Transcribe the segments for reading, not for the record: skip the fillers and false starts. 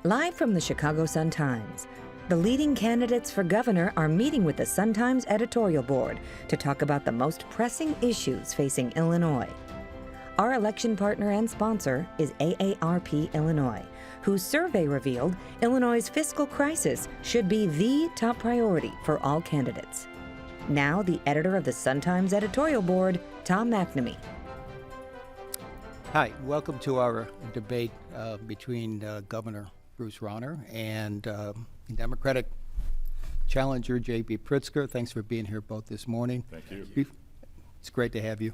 Live from the Chicago Sun-Times, the leading candidates for governor are meeting with the Sun-Times Editorial Board to talk about the most pressing issues facing Illinois. Our election partner and sponsor is AARP Illinois, whose survey revealed Illinois' fiscal crisis should be the top priority for all candidates. Now, the editor of the Sun-Times Editorial Board, Tom McNamee. Hi, welcome to our debate between Governor Bruce Rauner and Democratic challenger J.B. Pritzker. Thanks for being here both this morning. Thank you. It's great to have you.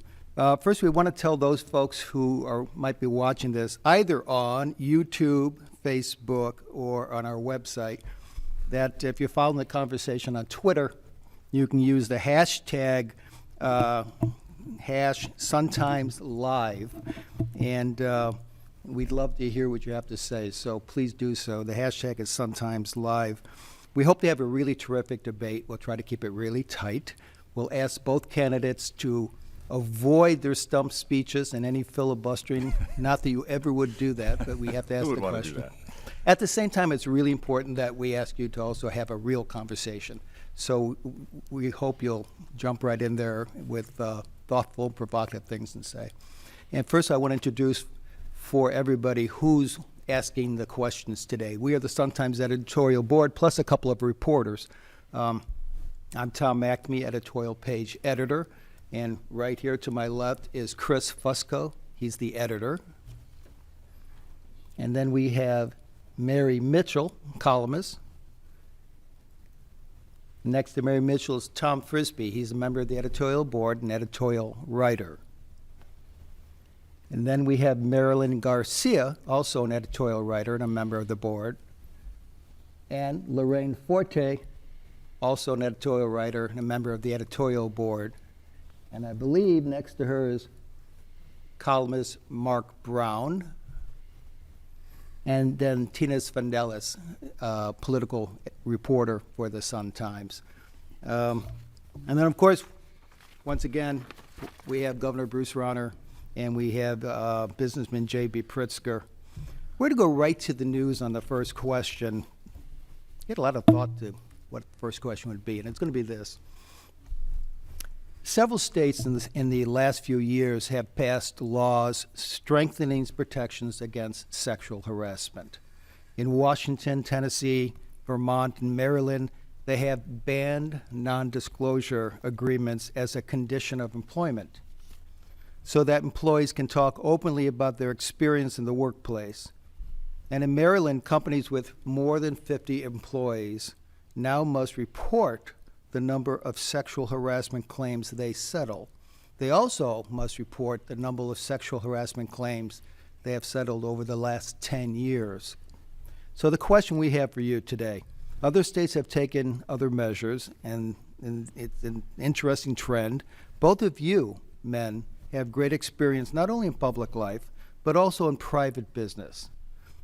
First, we want to tell those folks who might be watching this either on YouTube, Facebook, or on our website that if you're following the conversation on Twitter, you can use the hashtag #SunTimesLive, and we'd love to hear what you have to say, so please do so. The hashtag is SunTimesLive. We hope to have a really terrific debate. We'll try to keep it really tight. We'll ask both candidates to avoid their stump speeches and any filibustering. Not that you ever would do that, but we have to ask the question. At the same time, it's really important that we ask you to also have a real conversation. So we hope you'll jump right in there with thoughtful, provocative things to say. And first, I want to introduce for everybody who's asking the questions today. We are the Sun-Times Editorial Board, plus a couple of reporters. I'm Tom McNamee, editorial page editor. And right here to my left is Chris Fusco. He's the editor. And then we have Mary Mitchell, columnist. Next to Mary Mitchell is Tom Frisbee. He's a member of the editorial board and editorial writer. And then we have Marilyn Garcia, also an editorial writer and a member of the board. And Lorraine Forte, also an editorial writer and a member of the editorial board. And I believe next to her is columnist Mark Brown. And then Tina Svandelis, political reporter for the Sun-Times. And then, of course, once again, we have Governor Bruce Rauner and we have businessman J.B. Pritzker. We're going to go right to the news on the first question. I had a lot of thought to what the first question would be, and it's going to be this. Several states in the last few years have passed laws strengthening protections against sexual harassment. In Washington, Tennessee, Vermont, and Maryland, they have banned non-disclosure agreements as a condition of employment so that employees can talk openly about their experience in the workplace. And in Maryland, companies with more than 50 employees now must report the number of sexual harassment claims they settle. They also must report the number of sexual harassment claims they have settled over the last 10 years. So the question we have for you today, other states have taken other measures, and it's an interesting trend. Both of you, men, have great experience not only in public life, but also in private business.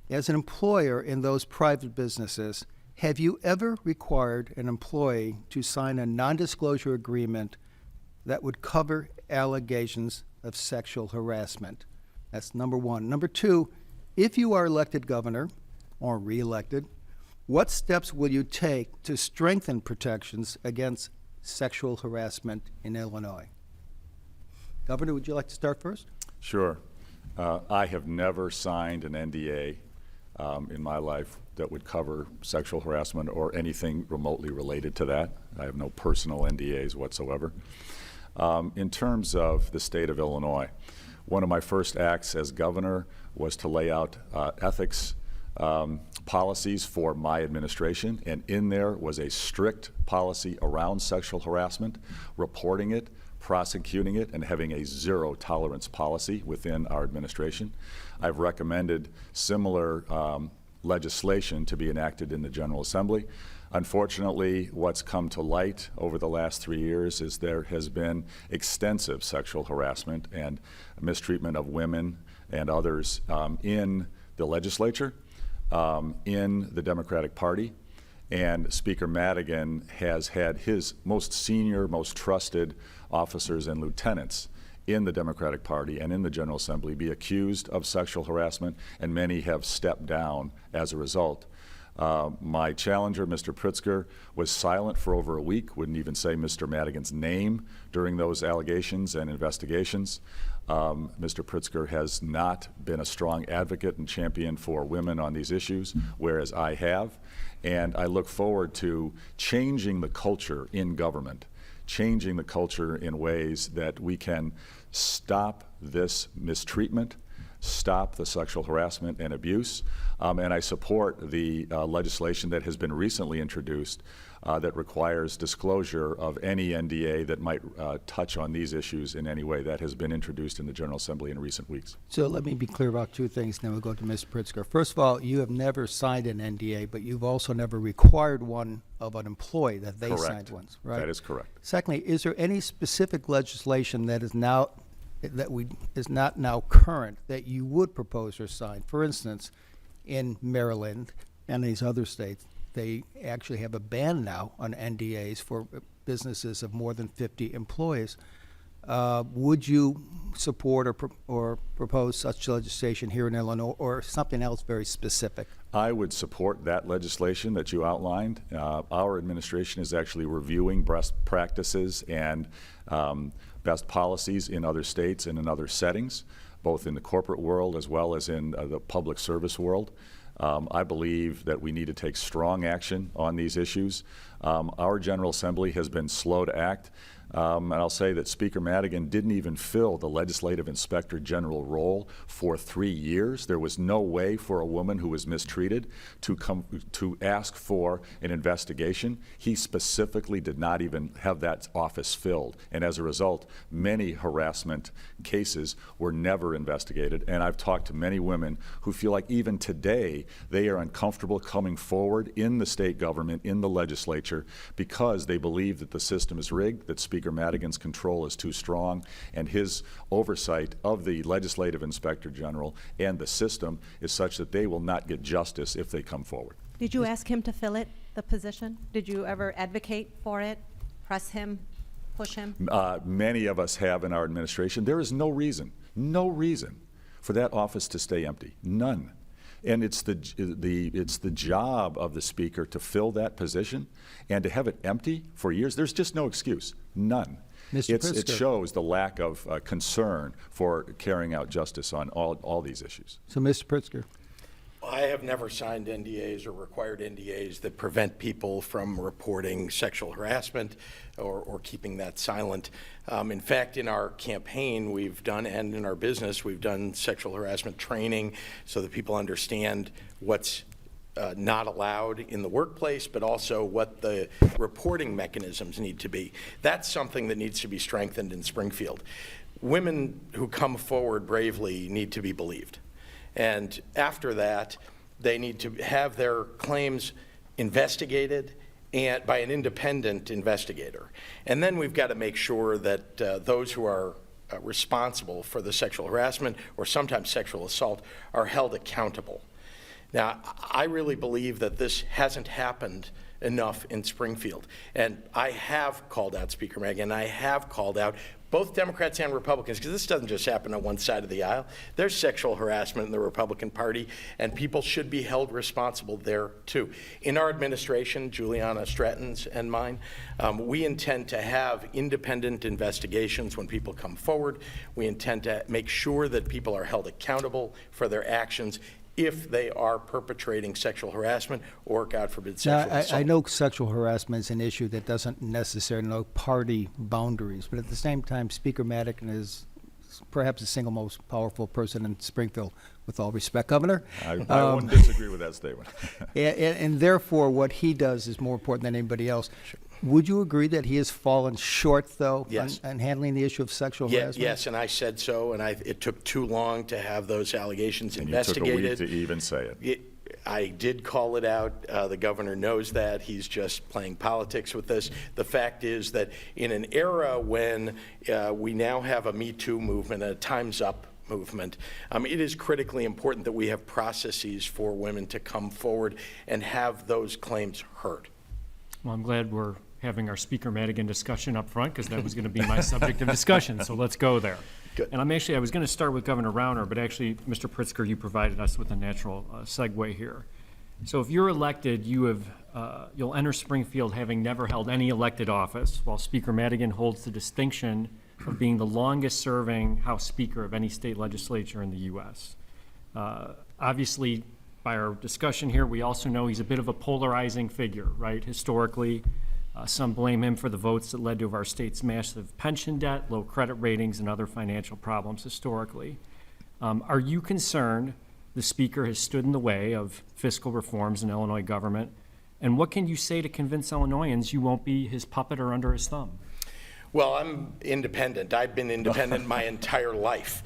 As an employer in those private businesses, have you ever required an employee to sign a non-disclosure agreement that would cover allegations of sexual harassment? That's number one. Number two, if you are elected governor or reelected, what steps will you take to strengthen protections against sexual harassment in Illinois? Governor, would you like to start first? Sure. I have never signed an NDA in my life that would cover sexual harassment or anything remotely related to that. I have no personal NDAs whatsoever. In terms of the state of Illinois, one of my first acts as governor was to lay out ethics policies for my administration, and in there was a strict policy around sexual harassment, reporting it, prosecuting it, and having a zero tolerance policy within our administration. I've recommended similar legislation to be enacted in the General Assembly. Unfortunately, what's come to light over the last 3 years is there has been extensive sexual harassment and mistreatment of women and others in the legislature, in the Democratic Party, and Speaker Madigan has had his most senior, most trusted officers and lieutenants in the Democratic Party and in the General Assembly be accused of sexual harassment, and many have stepped down as a result. My challenger, Mr. Pritzker, was silent for over a week, wouldn't even say Mr. Madigan's name during those allegations and investigations. Mr. Pritzker has not been a strong advocate and champion for women on these issues, whereas I have. And I look forward to changing the culture in government, changing the culture in ways that we can stop this mistreatment, stop the sexual harassment and abuse, and I support the legislation that has been recently introduced that requires disclosure of any NDA that might touch on these issues in any way. That has been introduced in the General Assembly in recent weeks. So let me be clear about two things, then we'll go to Ms. Pritzker. First of all, you have never signed an NDA, but you've also never required one of an employee that they signed ones, right? That is correct. Secondly, is there any specific legislation that is not now current that you would propose or sign? For instance, in Maryland and these other states, they actually have a ban now on NDAs for businesses of more than 50 employees. Would you support or propose such legislation here in Illinois, or something else very specific? I would support that legislation that you outlined. Our administration is actually reviewing best practices and best policies in other states and in other settings, both in the corporate world as well as in the public service world. I believe that we need to take strong action on these issues. Our General Assembly has been slow to act. And I'll say that Speaker Madigan didn't even fill the Legislative Inspector General role for 3 years. There was no way for a woman who was mistreated to ask for an investigation. He specifically did not even have that office filled. And as a result, many harassment cases were never investigated. And I've talked to many women who feel like even today they are uncomfortable coming forward in the state government, in the legislature, because they believe that the system is rigged, that Speaker Madigan's control is too strong, and his oversight of the Legislative Inspector General and the system is such that they will not get justice if they come forward. Did you ask him to fill it, the position? Did you ever advocate for it, press him, push him? Many of us have in our administration. There is no reason for that office to stay empty, none. And it's the job of the Speaker to fill that position, and to have it empty for years, there's just no excuse, none. It shows the lack of concern for carrying out justice on all these issues. So, Mr. Pritzker. I have never signed NDAs or required NDAs that prevent people from reporting sexual harassment or keeping that silent. In fact, in our campaign we've done, and in our business, we've done sexual harassment training so that people understand what's not allowed in the workplace, but also what the reporting mechanisms need to be. That's something that needs to be strengthened in Springfield. Women who come forward bravely need to be believed. And after that, they need to have their claims investigated and by an independent investigator. And then we've got to make sure that those who are responsible for the sexual harassment or sometimes sexual assault are held accountable. Now, I really believe that this hasn't happened enough in Springfield. And I have called out Speaker Madigan, and I have called out both Democrats and Republicans, because this doesn't just happen on one side of the aisle. There's sexual harassment in the Republican Party, and people should be held responsible there too. In our administration, Juliana Stratton's and mine, we intend to have independent investigations when people come forward. We intend to make sure that people are held accountable for their actions if they are perpetrating sexual harassment or, God forbid, sexual assault. I know sexual harassment is an issue that doesn't necessarily know party boundaries, but at the same time, Speaker Madigan is perhaps the single most powerful person in Springfield, with all respect, Governor. I wouldn't disagree with that statement. and therefore, what he does is more important than anybody else. Sure. Would you agree that he has fallen short, though, yes, on handling the issue of sexual harassment? Yes, and I said so, and it took too long to have those allegations investigated. You took a week to even say it. I did call it out. The governor knows that. He's just playing politics with this. The fact is that in an era when we now have a Me Too movement, a Time's Up movement, it is critically important that we have processes for women to come forward and have those claims heard. Well, I'm glad we're having our Speaker Madigan discussion up front, because that was going to be my subject of discussion, so let's go there. Good. And I was going to start with Governor Rauner, but actually, Mr. Pritzker, you provided us with a natural segue here. So if you're elected, you'll enter Springfield having never held any elected office, while Speaker Madigan holds the distinction of being the longest-serving House Speaker of any state legislature in the U.S. Obviously, by our discussion here, we also know he's a bit of a polarizing figure, right? Historically, some blame him for the votes that led to our state's massive pension debt, low credit ratings, and other financial problems historically. Are you concerned the Speaker has stood in the way of fiscal reforms in Illinois government? And what can you say to convince Illinoisans you won't be his puppet or under his thumb? Well, I'm independent. I've been independent my entire life.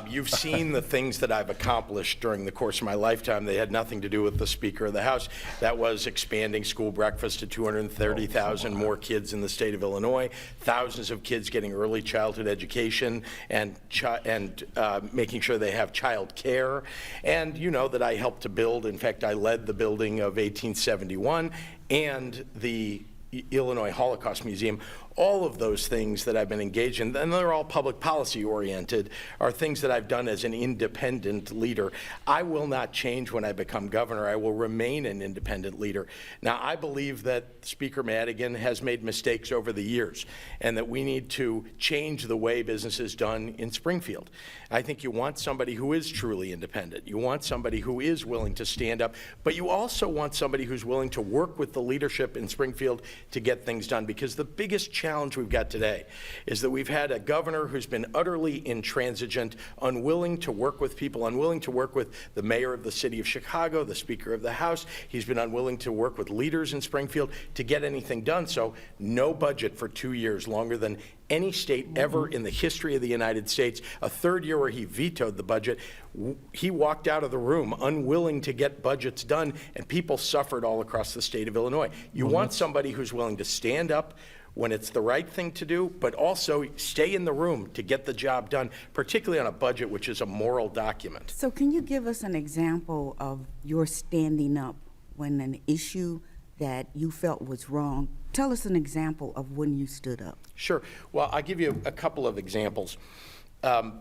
You've seen the things that I've accomplished during the course of my lifetime. They had nothing to do with the Speaker of the House. That was expanding school breakfast to 230,000 more kids in the state of Illinois, thousands of kids getting early childhood education, and making sure they have child care. And you know that I helped to build, in fact, I led the building of 1871 and the Illinois Holocaust Museum. All of those things that I've been engaged in, and they're all public policy oriented, are things that I've done as an independent leader. I will not change when I become governor. I will remain an independent leader. Now, I believe that Speaker Madigan has made mistakes over the years, and that we need to change the way business is done in Springfield. I think you want somebody who is truly independent. You want somebody who is willing to stand up, but you also want somebody who's willing to work with the leadership in Springfield to get things done, because the biggest challenge we've got today is that we've had a governor who's been utterly intransigent, unwilling to work with people, unwilling to work with the mayor of the city of Chicago, the Speaker of the House. He's been unwilling to work with leaders in Springfield to get anything done. So no budget for 2 years, longer than any state ever in the history of the United States. A third year where he vetoed the budget. He walked out of the room unwilling to get budgets done, and people suffered all across the state of Illinois. You want somebody who's willing to stand up when it's the right thing to do, but also stay in the room to get the job done, particularly on a budget which is a moral document. So can you give us an example of your standing up when an issue that you felt was wrong? Tell us an example of when you stood up. Sure. Well, I'll give you a couple of examples.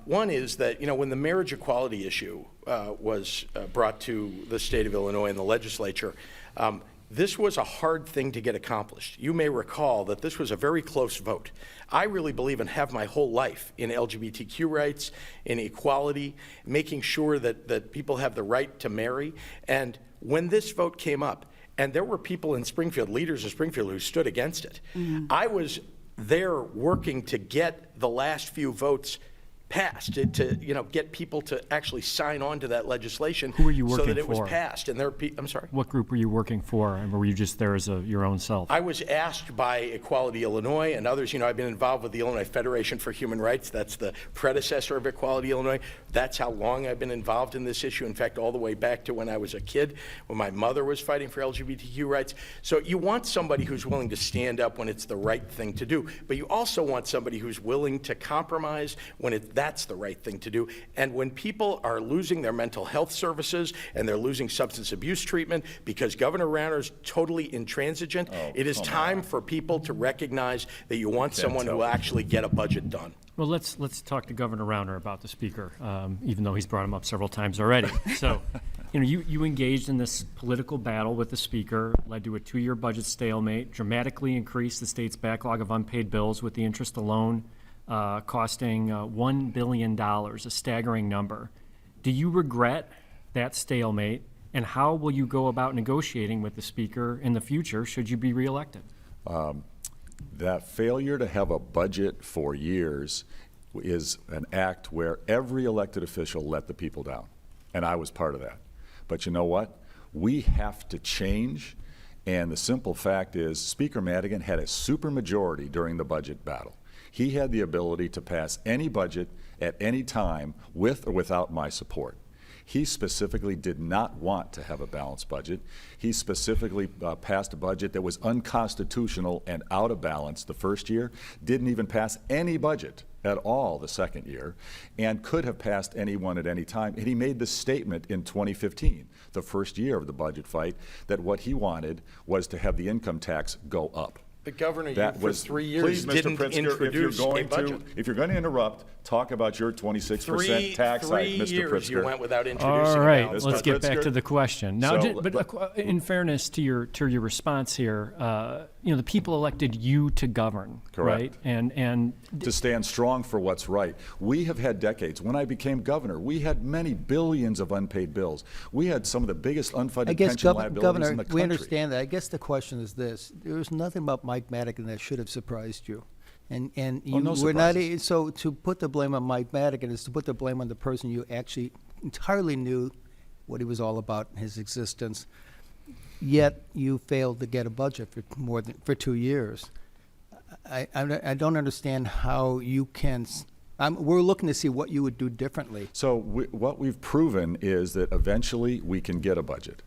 One is that, you know, when the marriage equality issue was brought to the state of Illinois and the legislature, this was a hard thing to get accomplished. You may recall that this was a very close vote. I really believe and have my whole life in LGBTQ rights, in equality, making sure that people have the right to marry. And when this vote came up, and there were people in Springfield, leaders in Springfield, who stood against it, I was there working to get the last few votes passed, to you know, get people to actually sign on to that legislation. Who were you working so that it was for? passed. And there are I'm sorry? What group were you working for, and were you just there as your own self? I was asked by Equality Illinois and others. You know, I've been involved with the Illinois Federation for Human Rights. That's the predecessor of Equality Illinois. That's how long I've been involved in this issue. In fact, all the way back to when I was a kid, when my mother was fighting for LGBTQ rights. So you want somebody who's willing to stand up when it's the right thing to do, but you also want somebody who's willing to compromise when that's the right thing to do. And when people are losing their mental health services and they're losing substance abuse treatment because Governor Rauner is totally intransigent, it is time for people to recognize that you want someone who will actually get a budget done. Well, let's talk to Governor Rauner about the Speaker, even though he's brought him up several times already. So, you know, you engaged in this political battle with the Speaker, led to a 2-year budget stalemate, dramatically increased the state's backlog of unpaid bills, with the interest alone costing $1 billion, a staggering number. Do you regret that stalemate, and how will you go about negotiating with the Speaker in the future should you be reelected? That failure to have a budget for years is an act where every elected official let the people down, and I was part of that. But you know what? We have to change, and the simple fact is Speaker Madigan had a supermajority during the budget battle. He had the ability to pass any budget at any time with or without my support. He specifically did not want to have a balanced budget. He specifically passed a budget that was unconstitutional and out of balance the first year, didn't even pass any budget at all the second year, and could have passed any one at any time. And he made the statement in 2015, the first year of the budget fight, that what he wanted was to have the income tax go up. The governor, you That for was 3 years please, Mr. didn't Pritzker, introduce a budget. if you're going to interrupt, talk about your 26% tax hike, Three Mr. years Pritzker. you went without introducing All a right, balanced let's budget. get back to the question. Now, So, but in fairness to your response here, the people elected you to govern, Correct. right? And To stand strong for what's right. We have had decades. When I became governor, we had many billions of unpaid bills. We had some of the biggest unfunded I guess, pension liabilities Governor, in the country. we understand that. I guess the question is this: there was nothing about Mike Madigan that should have surprised you, and you no we're not. surprises. So to put the blame on Mike Madigan is to put the blame on the person you actually entirely knew what he was all about in his existence. Yet you failed to get a budget for 2 years. I don't understand how you can. We're looking to see what you would do differently. So what we've proven is that eventually we can get a budget.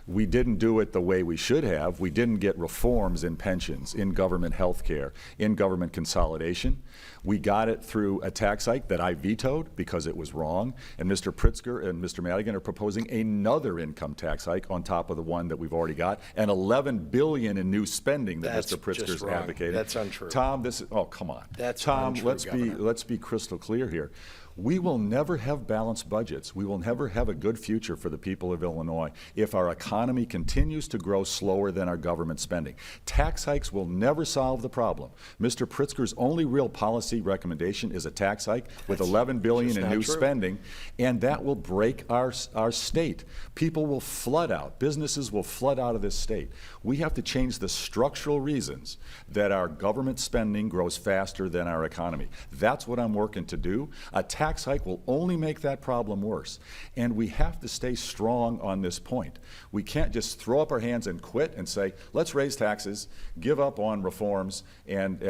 We didn't do it the way we should have. We didn't get reforms in pensions, in government health care, in government consolidation. We got it through a tax hike that I vetoed because it was wrong. And Mr. Pritzker and Mr. Madigan are proposing another income tax hike on top of the one that we've already got, and $11 billion in new spending that That's Mr. Pritzker's just wrong. advocating. That's untrue. Tom, oh, come on. That's Tom, untrue, Governor. let's be crystal clear here. We will never have balanced budgets. We will never have a good future for the people of Illinois if our economy continues to grow slower than our government spending. Tax hikes will never solve the problem. Mr. Pritzker's only real policy recommendation is a tax hike with $11 billion just in not new true. spending, and that will break our state. People will flood out. Businesses will flood out of this state. We have to change the structural reasons that our government spending grows faster than our economy. That's what I'm working to do. A tax hike will only make that problem worse. And we have to stay strong on this point. We can't just throw up our hands and quit and say, let's raise taxes, give up on reforms, and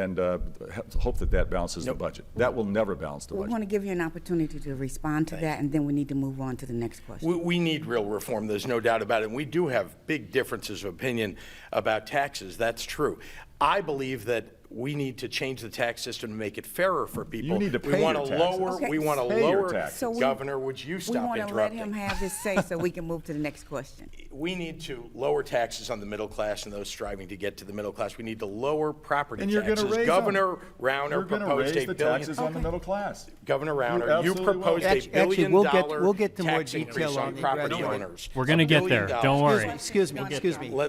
hope that balances the budget. That will never balance the We budget. want to give you an opportunity to respond to that, and then we need to move on to the next question. We need real reform, there's no doubt about it. And we do have big differences of opinion about taxes, that's true. I believe that we need to change the tax system to make it fairer for people. You need to pay We want your to taxes. lower, Okay. we want to Pay your lower. taxes. So Governor, would you We stop want to let interrupting? him have his say so we can move to the next question. We need to lower taxes on the middle class and those striving to get to the middle class. We need to lower property And you're going taxes. to raise Governor them. Rauner You're going to proposed raise a the billion. taxes on the middle class. Governor You Rauner, you absolutely will. proposed a Actually, billion we'll dollar get to more tax detail increase on on the property graduate. owners. We're gonna $1 get billion. there. Don't worry. Excuse me.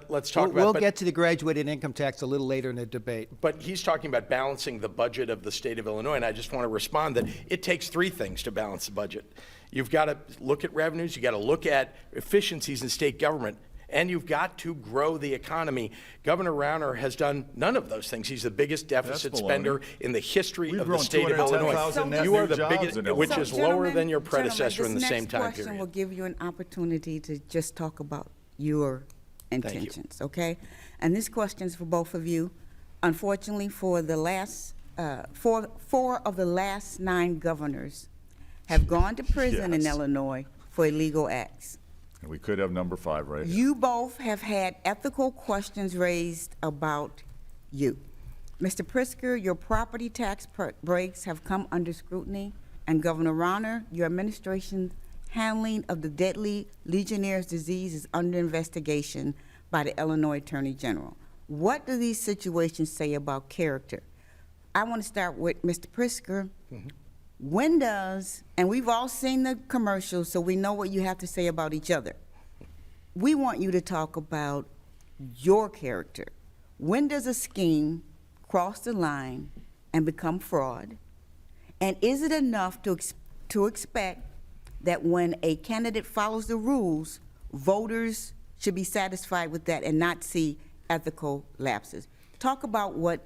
Let's talk about We'll but- get to the graduated income tax a little later in the debate. But he's talking about balancing the budget of the state of Illinois, and I just want to respond that it takes three things to balance the budget. You've got to look at revenues, you've got to look at efficiencies in state government, and you've got to grow the economy. Governor Rauner has done none of those things. He's the biggest deficit baloney. spender in the history We've of the grown state of Illinois. 210,000 net You are new the jobs biggest, in which Illinois. is lower than your predecessor in the Gentlemen, same time this next question will period. give you an opportunity to just talk about your intentions, okay? And this question is for both of you. Unfortunately, for the last, four of the last 9 governors have gone to prison in Yes. Illinois for illegal acts. And we could have number 5 right here. You both have had ethical questions raised about you. Mr. Pritzker, your property tax breaks have come under scrutiny, and Governor Rauner, your administration's handling of the deadly Legionnaire's disease is under investigation by the Illinois Attorney General. What do these situations say about character? I want to start with Mr. Pritzker. When does, and we've all seen the commercials, so we know what you have to say about each other. We want you to talk about your character. When does a scheme cross the line and become fraud? And is it enough to expect that when a candidate follows the rules, voters should be satisfied with that and not see ethical lapses? Talk about what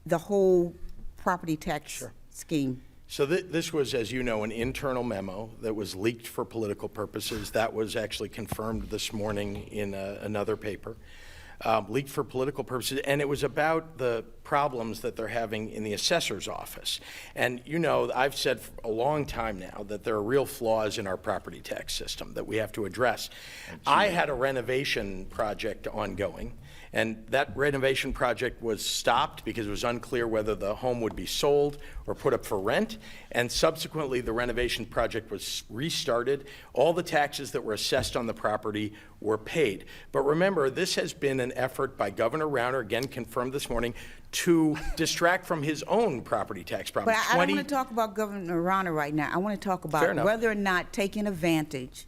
the whole property tax scheme. So this was, as you know, an internal memo that was leaked for political purposes. That was actually confirmed this morning in another paper. Leaked for political purposes, and it was about the problems that they're having in the assessor's office. And you know, I've said for a long time now that there are real flaws in our property tax system that we have to address. I had a renovation project ongoing, And that renovation project was stopped because it was unclear whether the home would be sold or put up for rent. And subsequently, the renovation project was restarted. All the taxes that were assessed on the property were paid. But remember, this has been an effort by Governor Rauner, again confirmed this morning, to distract from his own property tax problem. But I don't want to talk about Governor Rauner right now. I want to talk Fair about enough. whether or not taking advantage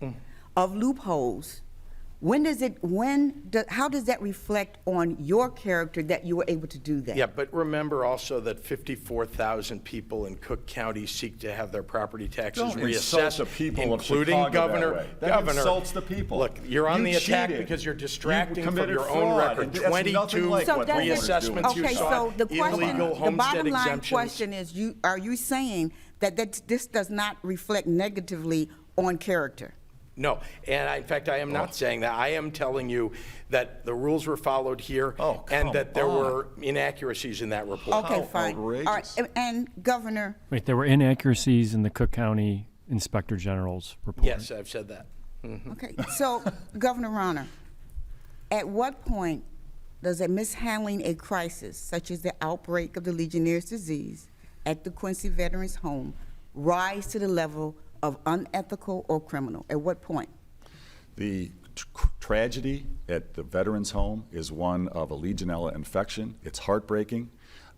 of loopholes. How does that reflect on your character that you were able to do that? Yeah, but remember also that 54,000 people in Cook County seek to have their property taxes Don't reassessed, insult the people of including Chicago that Governor. way. That Governor, insults the people. Look, you're on You the attack cheated. because you're You distracting from committed your own fraud, record. and that's nothing 22 like what Walmart is doing. reassessments you Okay, saw, so the illegal question, the homestead bottom line exemptions. question is, are you saying that this does not reflect negatively on character? No, and in fact, I am not saying that. I am telling you that the rules were followed here Oh, and come that there on. were inaccuracies in that report. Okay, How fine. outrageous. All right, and Governor, Wait, there were inaccuracies in the Cook County Inspector General's report. Yes, I've said that. okay, so Governor Rauner, at what point does a mishandling a crisis, such as the outbreak of the Legionnaire's disease at the Quincy Veterans Home, rise to the level of unethical or criminal? At what point? The tragedy at the Veterans Home is one of a Legionella infection. It's heartbreaking.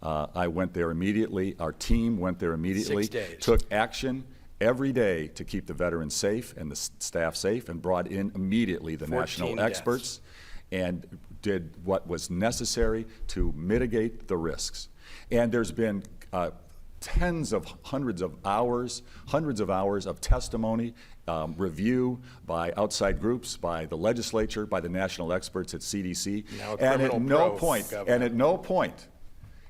I went there immediately. Our team went there immediately. 6 days. Took action every day to keep the veterans safe and the staff safe, and brought in immediately the 14 national deaths. experts and did what was necessary to mitigate the risks. And there's been hundreds of hours of testimony, review by outside groups, by the legislature, by the national experts at CDC. Now a And at criminal no probe, point, Governor. and at no point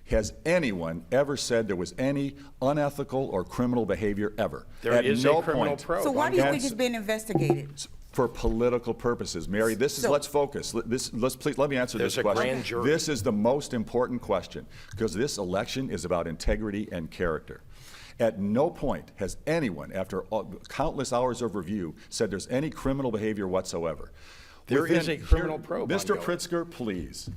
has anyone ever said there was any unethical or criminal behavior ever. There At is no a criminal point. probe. So why do you think And it's being investigated? for political purposes. Mary, let's focus. Please, let me answer There's this a question. grand jury. This is the most important question, because this election is about integrity and character. At no point has anyone, after countless hours of review, said there's any criminal behavior whatsoever. There is a criminal probe Mr. ongoing. Pritzker, please.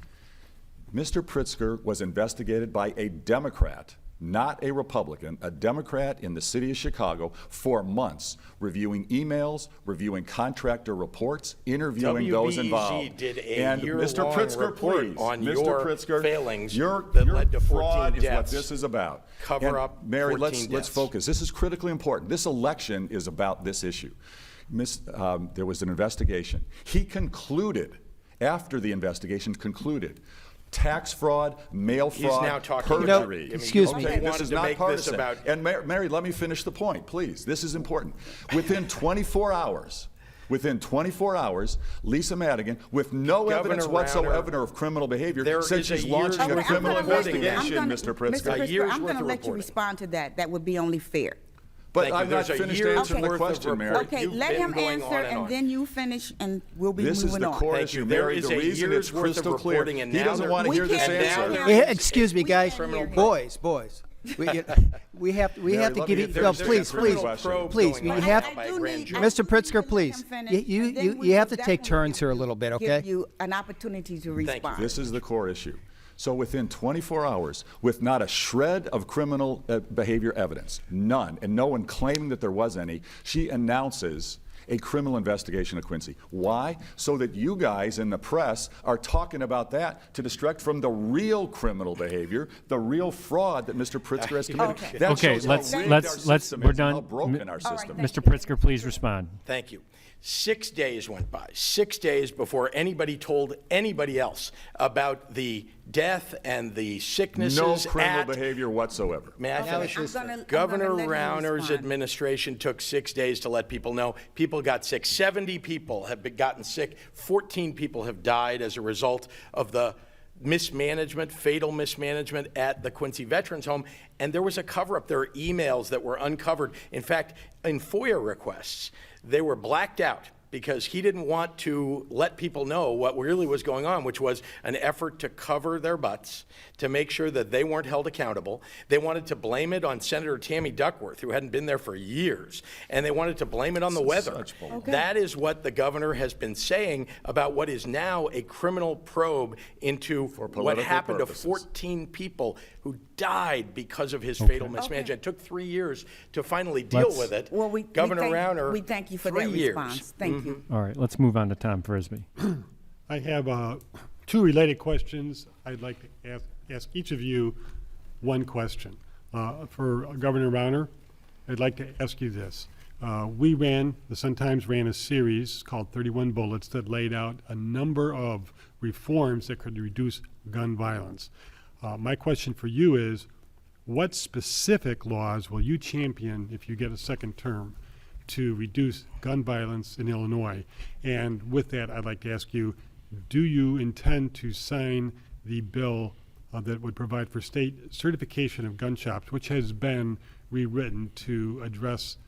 Mr. Pritzker was investigated by a Democrat, not a Republican, a Democrat in the city of Chicago for months, reviewing emails, reviewing contractor reports, interviewing those WBEZ involved. did a And year-long Mr. Pritzker, report please, on Mr. your Pritzker, failings your that led to 14 fraud is what deaths. this is about. Cover And up Mary, 14 let's deaths. focus. This is critically important. This election is about this issue. There was an investigation. He concluded, after the investigation concluded, tax fraud, mail fraud, now talking about- perjury. excuse me. Okay, He this wanted is to not make this partisan. about- And Mary, let me finish the point, please. This is important. Within 24 hours, Lisa Madigan, with no Governor evidence Rauner, whatsoever of criminal behavior, there said is a she's year's launching a worth of criminal reporting now. investigation, Mr. Pritzker. A year's I'm worth going to of let you reporting. respond to that. That would be only fair. But Thank you. I'm not There's a finished year's answering the worth of question, Mary. report. Okay, You've let been him going answer, on and on. and then you finish, and we'll be This is moving the on. core Thank issue, you. There Mary. is The a reason year's it's worth of crystal clear. reporting, and He now doesn't there- want to We hear this can't answer. now- Excuse me, guys. criminal Boys. We have to Mary, give let you. me No, finish the please, criminal please, question. please. You have. by a grand jury. Mr. Pritzker, please. You have to take turns here a little bit, okay? Give you an opportunity to respond. This is the core issue. So within 24 hours, with not a shred of criminal behavior evidence, none, and no one claiming that there was any, she announces a criminal investigation of Quincy. Why? So that you guys in the press are talking about that to distract from the real criminal behavior, the real fraud that Mr. Pritzker has committed. Okay. That Okay, shows how rigged our system we're is and how done. broken our All right, system thank is. Mr. Pritzker, please respond. Thank you. 6 days went by, 6 days before anybody told anybody else about the death and the sicknesses No criminal at behavior whatsoever. May I finish? I'm Governor gonna let him Rauner's respond. administration took 6 days to let people know. People got sick. 70 people have gotten sick. 14 people have died as a result of the mismanagement, fatal mismanagement at the Quincy Veterans Home. And there was a cover-up. There are emails that were uncovered. In fact, in FOIA requests, they were blacked out. because he didn't want to let people know what really was going on, which was an effort to cover their butts, to make sure that they weren't held accountable. They wanted to blame it on Senator Tammy Duckworth, who hadn't been there for years, and they wanted to blame it on the weather. Okay. That is what the governor has been saying about what is now a criminal probe into what political happened purposes. to 14 people who died because of his fatal mismanagement. It took 3 years to finally deal with it. Well, Governor Rauner, we thank you for 3 that years. response. Thank you. All right, let's move on to Tom Frisbee. I have two related questions. I'd like to ask each of you one question. For Governor Rauner, I'd like to ask you this. The Sun-Times ran a series called 31 Bullets that laid out a number of reforms that could reduce gun violence. My question for you is, what specific laws will you champion if you get a second term to reduce gun violence in Illinois? And with that, I'd like to ask you, do you intend to sign the bill that would provide for state certification of gun shops, which has been rewritten to address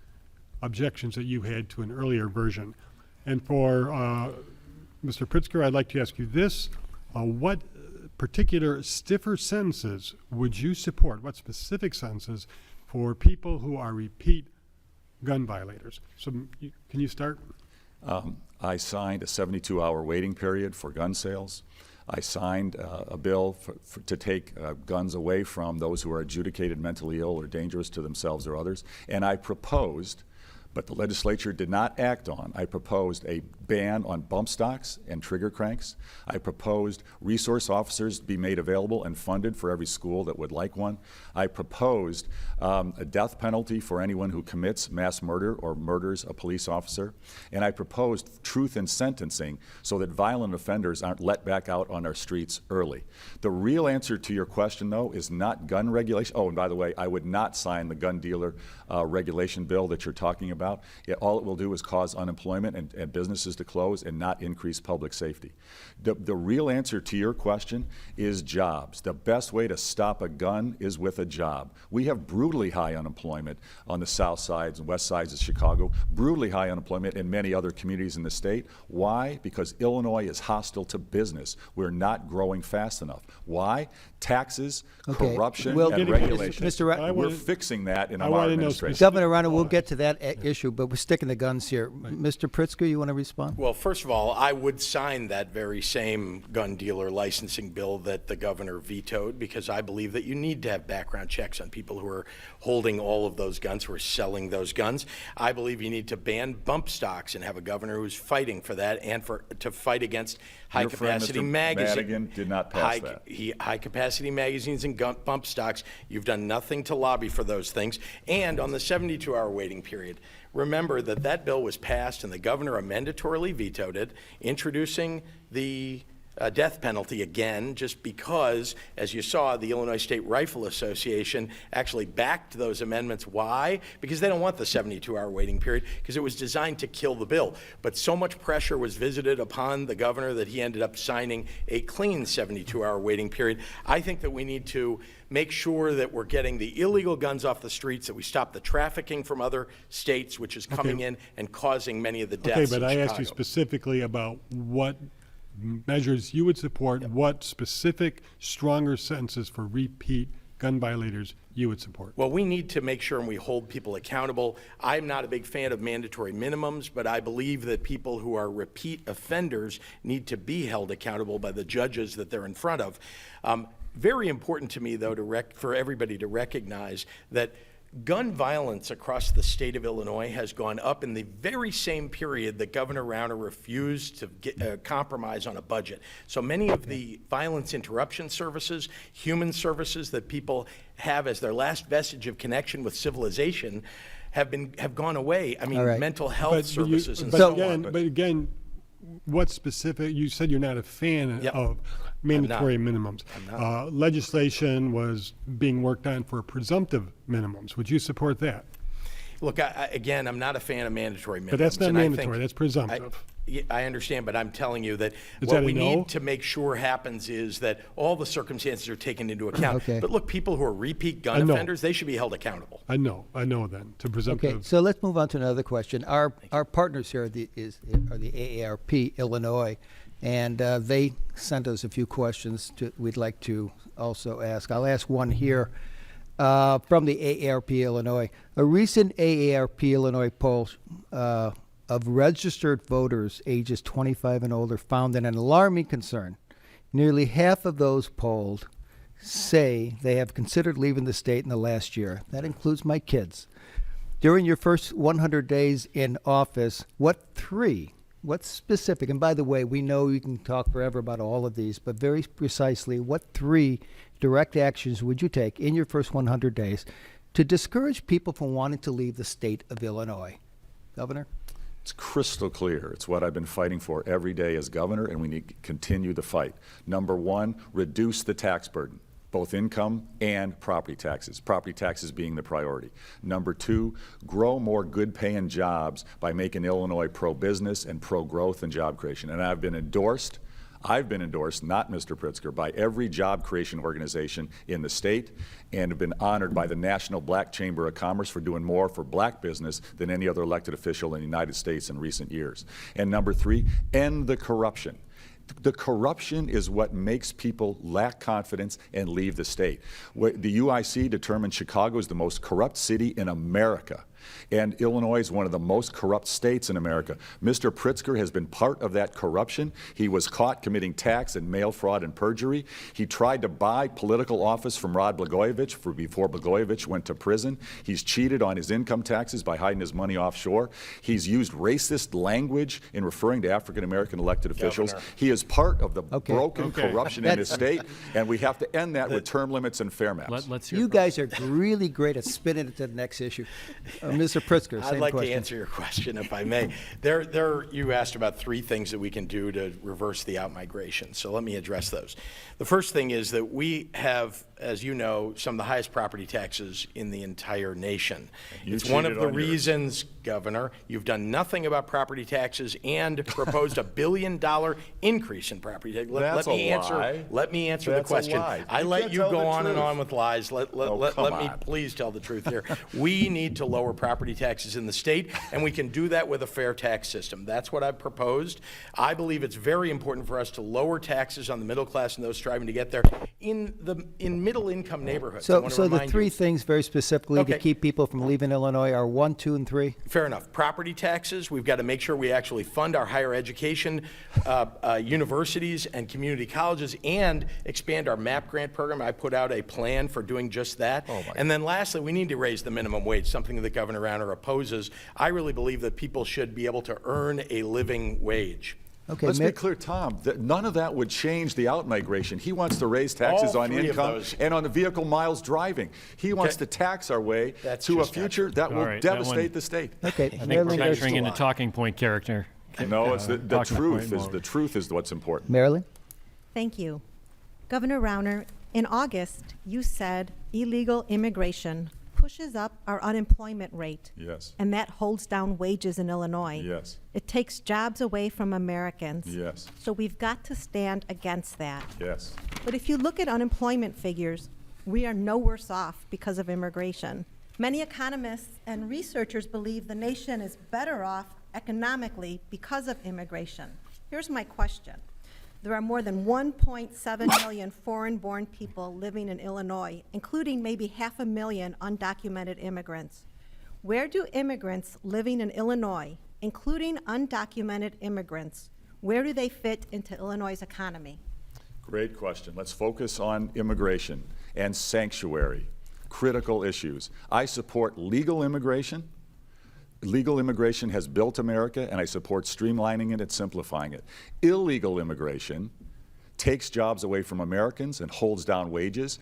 objections that you had to an earlier version? And for Mr. Pritzker, I'd like to ask you this. What particular stiffer sentences would you support? What specific sentences for people who are repeat gun violators? So can you start? I signed a 72-hour waiting period for gun sales. I signed a bill to take guns away from those who are adjudicated mentally ill or dangerous to themselves or others. And I proposed, but the legislature did not act on, I proposed a ban on bump stocks and trigger cranks. I proposed resource officers be made available and funded for every school that would like one. I proposed a death penalty for anyone who commits mass murder or murders a police officer. And I proposed truth in sentencing so that violent offenders aren't let back out on our streets early. The real answer to your question, though, is not gun regulation. Oh, and by the way, I would not sign the gun dealer regulation bill that you're talking about. All it will do is cause unemployment and businesses to close and not increase public safety. The real answer to your question is jobs. The best way to stop a gun is with a job. We have brutally high unemployment on the south sides and west sides of Chicago, brutally high unemployment in many other communities in the state. Why? Because Illinois is hostile to business. We're not growing fast enough. Why? Taxes, Okay. corruption, Well, and Mr. regulation. Ra- We're fixing that in I our wanna know administration. Governor Rauner, we'll get to that issue, but we're sticking to guns here. Mr. Pritzker, you want to respond? Well, first of all, I would sign that very same gun dealer licensing bill that the governor vetoed, because I believe that you need to have background checks on people who are holding all of those guns, who are selling those guns. I believe you need to ban bump stocks and have a governor who's fighting for that and to fight against Your friend, high-capacity Mr. magazines. Madigan, did not pass that. High-capacity magazines and bump stocks, you've done nothing to lobby for those things. And on the 72-hour waiting period, remember that that bill was passed and the governor mandatorily vetoed it, introducing the death penalty again, just because, as you saw, the Illinois State Rifle Association actually backed those amendments. Why? Because they don't want the 72-hour waiting period, because it was designed to kill the bill. But so much pressure was visited upon the governor that he ended up signing a clean 72-hour waiting period. I think that we need to make sure that we're getting the illegal guns off the streets, that we stop the trafficking from other states, which is coming in and causing many of the deaths Okay, but in I asked you Chicago. specifically about what measures you would support, what specific stronger sentences for repeat gun violators you would support. Well, we need to make sure and we hold people accountable. I'm not a big fan of mandatory minimums, but I believe that people who are repeat offenders need to be held accountable by the judges that they're in front of. Very important to me, though, for everybody to recognize that gun violence across the state of Illinois has gone up in the very same period that Governor Rauner refused to compromise on a budget. So many of the violence interruption services, human services that people have as their last vestige of connection with civilization have gone away. I mean, All right. mental health services and but so again, on. But again, what specific, you said you're not a fan Yep. of mandatory minimums. I'm not. Legislation was being worked on for presumptive minimums. Would you support that? Look, again, I'm not a fan of mandatory minimums. But that's not and I think- mandatory, that's presumptive. Yeah, I understand, but I'm telling you that Is what that a we no? need to make sure happens is that all the circumstances are taken into account. Okay. But look, people who are repeat gun I know. offenders, they should be held accountable. I know then, to Okay, presumptive. so let's move on to another question. Our partners here are the AARP Illinois, and they sent us a few questions we'd like to also ask. I'll ask one here from the AARP Illinois. A recent AARP Illinois poll of registered voters ages 25 and older found an alarming concern. Nearly half of those polled say they have considered leaving the state in the last year. That includes my kids. During your first 100 days in office, what specific, and by the way, we know you can talk forever about all of these, but very precisely, what 3 direct actions would you take in your first 100 days to discourage people from wanting to leave the state of Illinois? Governor? It's crystal clear. It's what I've been fighting for every day as governor, and we need to continue the fight. Number 1, reduce the tax burden, both income and property taxes being the priority. Number 2, grow more good-paying jobs by making Illinois pro-business and pro-growth and job creation. And I've been endorsed, not Mr. Pritzker, by every job creation organization in the state, and have been honored by the National Black Chamber of Commerce for doing more for black business than any other elected official in the United States in recent years. And number 3, end the corruption. The corruption is what makes people lack confidence and leave the state. The UIC determined Chicago is the most corrupt city in America, and Illinois is one of the most corrupt states in America. Mr. Pritzker has been part of that corruption. He was caught committing tax and mail fraud and perjury. He tried to buy political office from Rod Blagojevich before Blagojevich went to prison. He's cheated on his income taxes by hiding his money offshore. He's used racist language in referring to African-American elected officials. Governor. He is part of the broken Okay. corruption in this state, and we have to end that with term limits and fair maps. Let's hear You from- guys are really great at spinning it to the next issue. Mr. Pritzker, same I'd like question. to answer your question, if I may. You asked about 3 things that we can do to reverse the outmigration. So let me address those. The first thing is that we have, as you know, some of the highest property taxes in the entire nation. You It's one of cheated the on yours. reasons, Governor, you've done nothing about property taxes and proposed $1 billion increase in property tax. That's a lie. Let me answer the That's a question. lie. I You let can't you tell go the on and truth. on with lies. Let come me on. please tell the truth here. We need to lower property taxes in the state, and we can do that with a fair tax system. That's what I've proposed. I believe it's very important for us to lower taxes on the middle class and those striving to get there in middle income neighborhoods. I So, wanna so the remind 3 you. things very specifically to Okay. keep people from leaving Illinois are 1, 2, and 3? Fair enough. Property taxes, we've got to make sure we actually fund our higher education, universities and community colleges, and expand our MAP grant program. I put out a plan for doing just that. And then lastly, we need to raise the minimum wage, something that Governor Rauner opposes. I really believe that people should be able to earn a living wage. Okay, Let's be Mitt? clear, Tom, that none of that would change the outmigration. He wants to raise taxes All on 3 of income those. and on the vehicle miles driving. He wants to tax our way That's to a just not future that All will right, that devastate one- the state. Okay, I think we're Marilyn, there's- venturing into talking point character. No, it's the talking truth point is mode. the truth is what's important. Marilyn? Thank you. Governor Rauner, in August, you said illegal immigration pushes up our unemployment rate. Yes. And that holds down wages in Illinois. Yes. It takes jobs away from Americans. Yes. So we've got to stand against that. Yes. But if you look at unemployment figures, we are no worse off because of immigration. Many economists and researchers believe the nation is better off economically because of immigration. Here's my question. There are more than 1.7 million foreign-born people living in Illinois, including maybe 500,000 undocumented immigrants. Where do immigrants living in Illinois, including undocumented immigrants, where do they fit into Illinois' economy? Great question. Let's focus on immigration and sanctuary, critical issues. I support legal immigration. Legal immigration has built America, and I support streamlining it and simplifying it. Illegal immigration takes jobs away from Americans and holds down wages,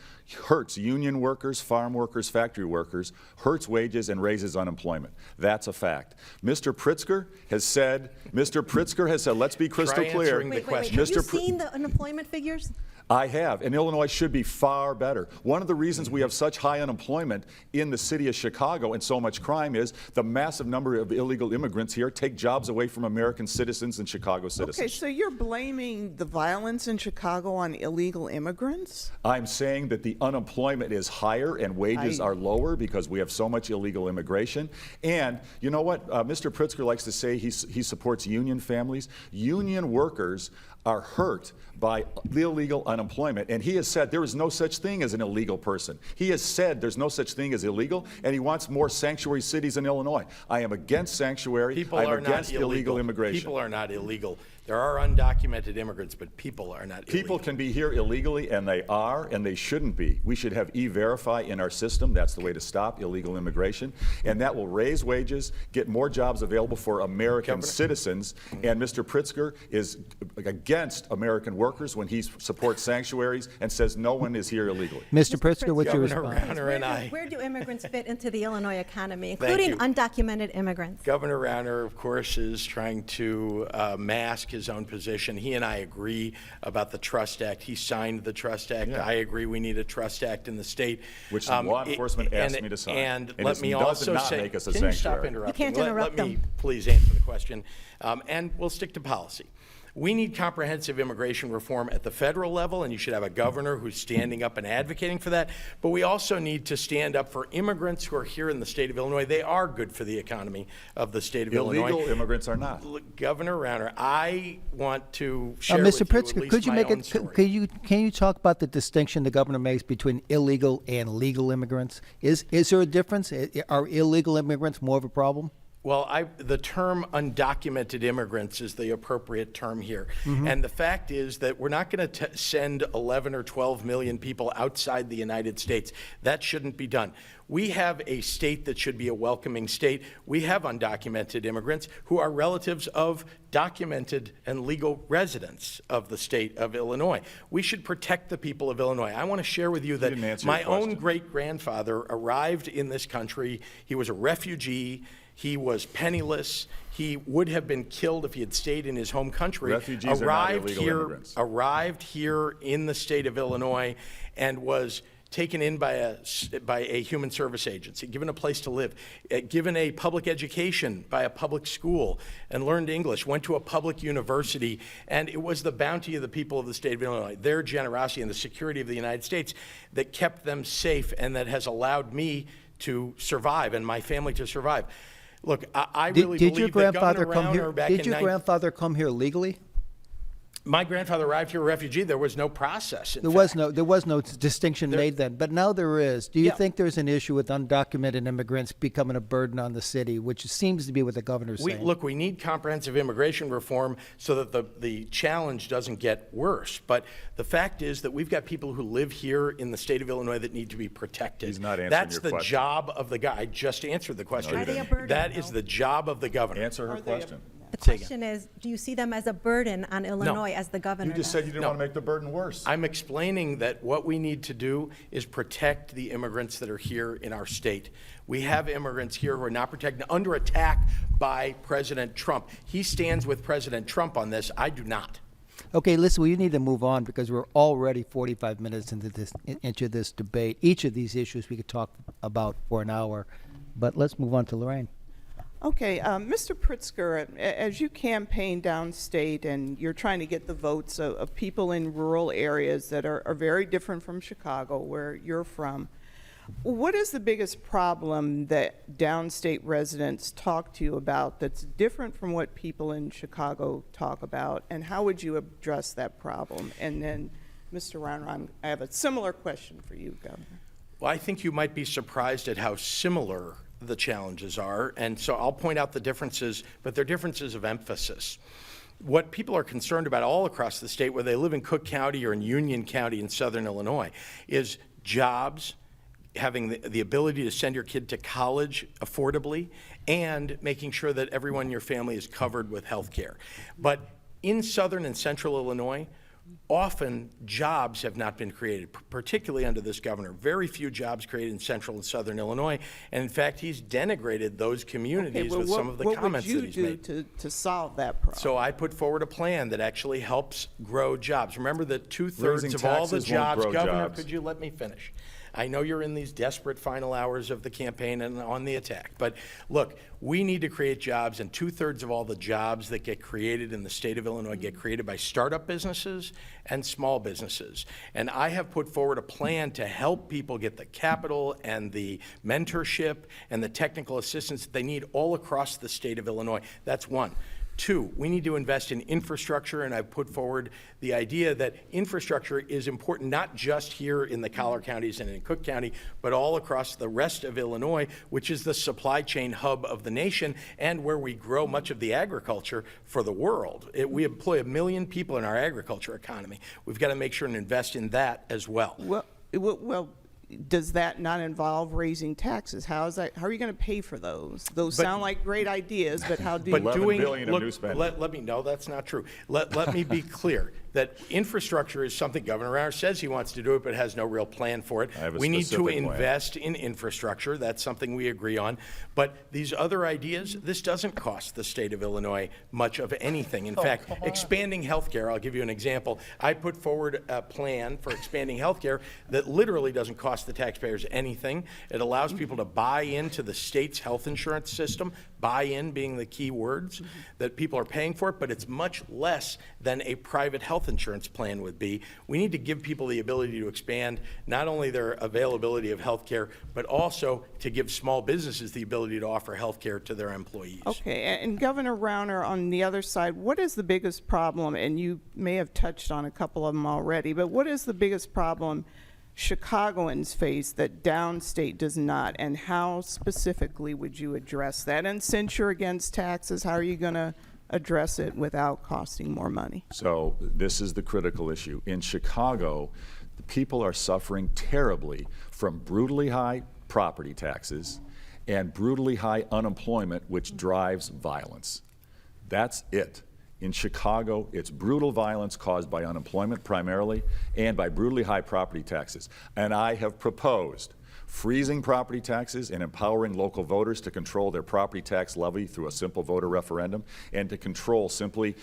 hurts union workers, farm workers, factory workers, hurts wages and raises unemployment. That's a fact. Mr. Pritzker has said, let's be crystal Try clear. answering the question. Have you Mr. Pri- seen the unemployment figures? I have, and Illinois should be far better. One of the reasons we have such high unemployment in the city of Chicago and so much crime is the massive number of illegal immigrants here take jobs away from American citizens and Chicago citizens. Okay, so you're blaming the violence in Chicago on illegal immigrants? I'm saying that the unemployment is higher and wages are lower because we have so much illegal immigration. And you know what? Mr. Pritzker likes to say he supports union families. Union workers are hurt by illegal unemployment. And he has said there is no such thing as an illegal person. He has said there's no such thing as illegal, and he wants more sanctuary cities in Illinois. I am against sanctuary. I'm against illegal immigration. People are not illegal. There are undocumented immigrants, but people are not illegal. People can be here illegally, and they are, and they shouldn't be. We should have E-Verify in our system. That's the way to stop illegal immigration. And that will raise wages, get more jobs available for American citizens. And Mr. Pritzker is against American workers when he supports sanctuaries and says no one is here illegally. Mr. Pritzker, what's your response? Governor Rauner and I. Where do immigrants fit into the Illinois economy, Thank including you. undocumented immigrants? Governor Rauner, of course, is trying to mask his own position. He and I agree about the Trust Act. He signed the Trust Act. Yeah. I agree we need a Trust Act in the state. Which law enforcement asked me to sign. And And let it me does also not say, make us a can you stop sanctuary? interrupting? You can't interrupt let me them. please answer the question. And we'll stick to policy. We need comprehensive immigration reform at the federal level, and you should have a governor who's standing up and advocating for that. But we also need to stand up for immigrants who are here in the state of Illinois. They are good for the economy of the state of Illinois. Illegal immigrants are not. Look, Governor Rauner, I want to share Mr. with you at Pritzker, least could you my make own it? story. Can you talk about the distinction the governor makes between illegal and legal immigrants? Is there a difference? Are illegal immigrants more of a problem? Well, the term undocumented immigrants is the appropriate term here. And the fact is that we're not going to send 11 or 12 million people outside the United States. That shouldn't be done. We have a state that should be a welcoming state. We have undocumented immigrants who are relatives of documented and legal residents of the state of Illinois. We should protect the people of Illinois. I want to share with you didn't that answer my your own question. great-grandfather arrived in this country. He was a refugee. He was penniless. He would have been killed if he had stayed in his home country. Refugees are not illegal immigrants. Arrived here in the state of Illinois and was taken in by a human service agency, given a place to live, given a public education by a public school, and learned English, went to a public university, and it was the bounty of the people of the state of Illinois, their generosity and the security of the United States that kept them safe and that has allowed me to survive and my family to survive. Look, I really Did your believe that grandfather Governor come here? Rauner back Did in your grandfather come here legally? My grandfather arrived here a refugee. There was no process. There was no distinction made then, but now there is. Do you Yeah. think there's an issue with undocumented immigrants becoming a burden on the city, which seems to be what the governor's saying? Look, we need comprehensive immigration reform so that the challenge doesn't get worse. But the fact is that we've got people who live here in the state of Illinois that need to be protected. He's not answering That's your the question. job of the guy. I just answered the question. Are they a burden, That is though? the job of the governor. Answer her question. The question is, do you see them as a burden on Illinois as the governor You just does? said you didn't No. want to make the burden worse. I'm explaining that what we need to do is protect the immigrants that are here in our state. We have immigrants here who are not protected, under attack by President Trump. He stands with President Trump on this. I do not. Okay, listen, we need to move on because we're already 45 minutes into this debate. Each of these issues we could talk about for an hour, but let's move on to Lorraine. Okay, Mr. Pritzker, as you campaign downstate and you're trying to get the votes of people in rural areas that are very different from Chicago, where you're from, what is the biggest problem that downstate residents talk to you about that's different from what people in Chicago talk about, and how would you address that problem? And then, Mr. Rauner, I have a similar question for you, Governor. Well, I think you might be surprised at how similar the challenges are, and so I'll point out the differences, but they're differences of emphasis. What people are concerned about all across the state, whether they live in Cook County or in Union County in southern Illinois, is jobs, having the ability to send your kid to college affordably, and making sure that everyone in your family is covered with health care. But in southern and central Illinois, often jobs have not been created, particularly under this governor. Very few jobs created in central and southern Illinois. And in fact, he's denigrated those communities with some of the comments that he's made. What would you do to solve that problem? So I put forward a plan that actually helps grow jobs. Remember that 2/3 Raising of all the taxes won't jobs, grow Governor, jobs. could you let me finish? I know you're in these desperate final hours of the campaign and on the attack, but look, we need to create jobs, and 2/3 of all the jobs that get created in the state of Illinois get created by startup businesses and small businesses. And I have put forward a plan to help people get the capital and the mentorship and the technical assistance that they need all across the state of Illinois. That's one. Two, we need to invest in infrastructure, and I've put forward the idea that infrastructure is important not just here in the Collier counties and in Cook County, but all across the rest of Illinois, which is the supply chain hub of the nation and where we grow much of the agriculture for the world. We employ 1 million people in our agriculture economy. We've got to make sure and invest in that as well. Well, does that not involve raising taxes? How are you going to pay for those? Those sound like great ideas, but how do you? But 11 doing, billion of look, new spending. let me, no, that's not true. Let me be clear that infrastructure is something Governor Rauner says he wants to do it, but has no real plan for it. I have a We need to specific plan. invest in infrastructure. That's something we agree on. But these other ideas, this doesn't cost the state of Illinois much of anything. In fact, expanding healthcare, I'll give you an example. I put forward a plan for expanding healthcare that literally doesn't cost the taxpayers anything. It allows people to buy into the state's health insurance system, buy-in being the key words, that people are paying for it, but it's much less than a private health insurance plan would be. We need to give people the ability to expand not only their availability of health care, but also to give small businesses the ability to offer health care to their employees. Okay, and Governor Rauner, on the other side, what is the biggest problem, and you may have touched on a couple of them already, but what is the biggest problem Chicagoans face that Downstate does not, and how specifically would you address that? And since you're against taxes, how are you going to address it without costing more money? So this is the critical issue. In Chicago, the people are suffering terribly from brutally high property taxes and brutally high unemployment, which drives violence. That's it. In Chicago, it's brutal violence caused by unemployment primarily and by brutally high property taxes. And I have proposed freezing property taxes and empowering local voters to control their property tax levy through a simple voter referendum, and to control simply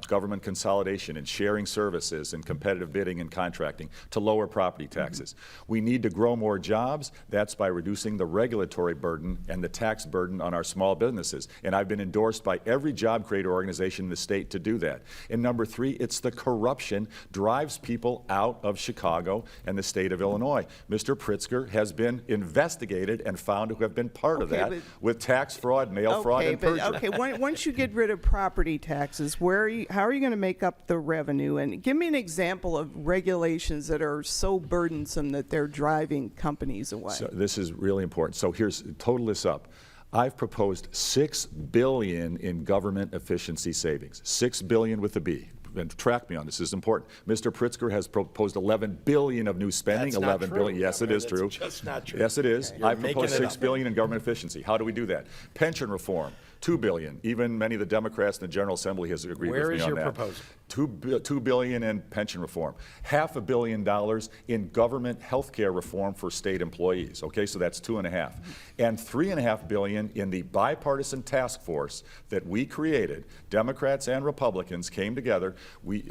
government consolidation and sharing services and competitive bidding and contracting to lower property taxes. We need to grow more jobs. That's by reducing the regulatory burden and the tax burden on our small businesses. And I've been endorsed by every job creator organization in the state to do that. And number three, it's the corruption drives people out of Chicago and the state of Illinois. Mr. Pritzker has been investigated and found to have been part of that with tax fraud, mail fraud, and perjury. Okay, once you get rid of property taxes, how are you going to make up the revenue? And give me an example of regulations that are so burdensome that they're driving companies away. So this is really important. So total this up. I've proposed $6 billion in government efficiency savings, $6 billion with a B. And track me on this is important. Mr. Pritzker has proposed $11 billion of new spending. That's not $11 true, billion. Yes, it is That's true. just not true. Yes, it is. You're I proposed making it $6 up. billion in government efficiency. How do we do that? Pension reform, $2 billion. Even many of the Democrats in the General Assembly has agreed with me on that. Where is your proposal? $2 billion in pension reform, $500 million in government health care reform for state employees. Okay, so that's $2.5 billion. And $3.5 billion in the bipartisan task force that we created. Democrats and Republicans came together.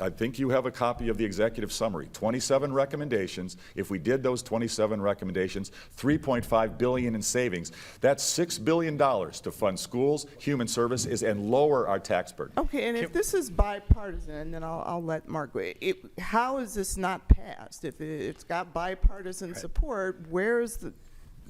I think you have a copy of the executive summary. 27 recommendations. If we did those 27 recommendations, $3.5 billion in savings. That's $6 billion to fund schools, human services, and lower our tax burden. Okay, and if this is bipartisan, and then I'll let Mark go. How is this not passed? If it's got bipartisan support,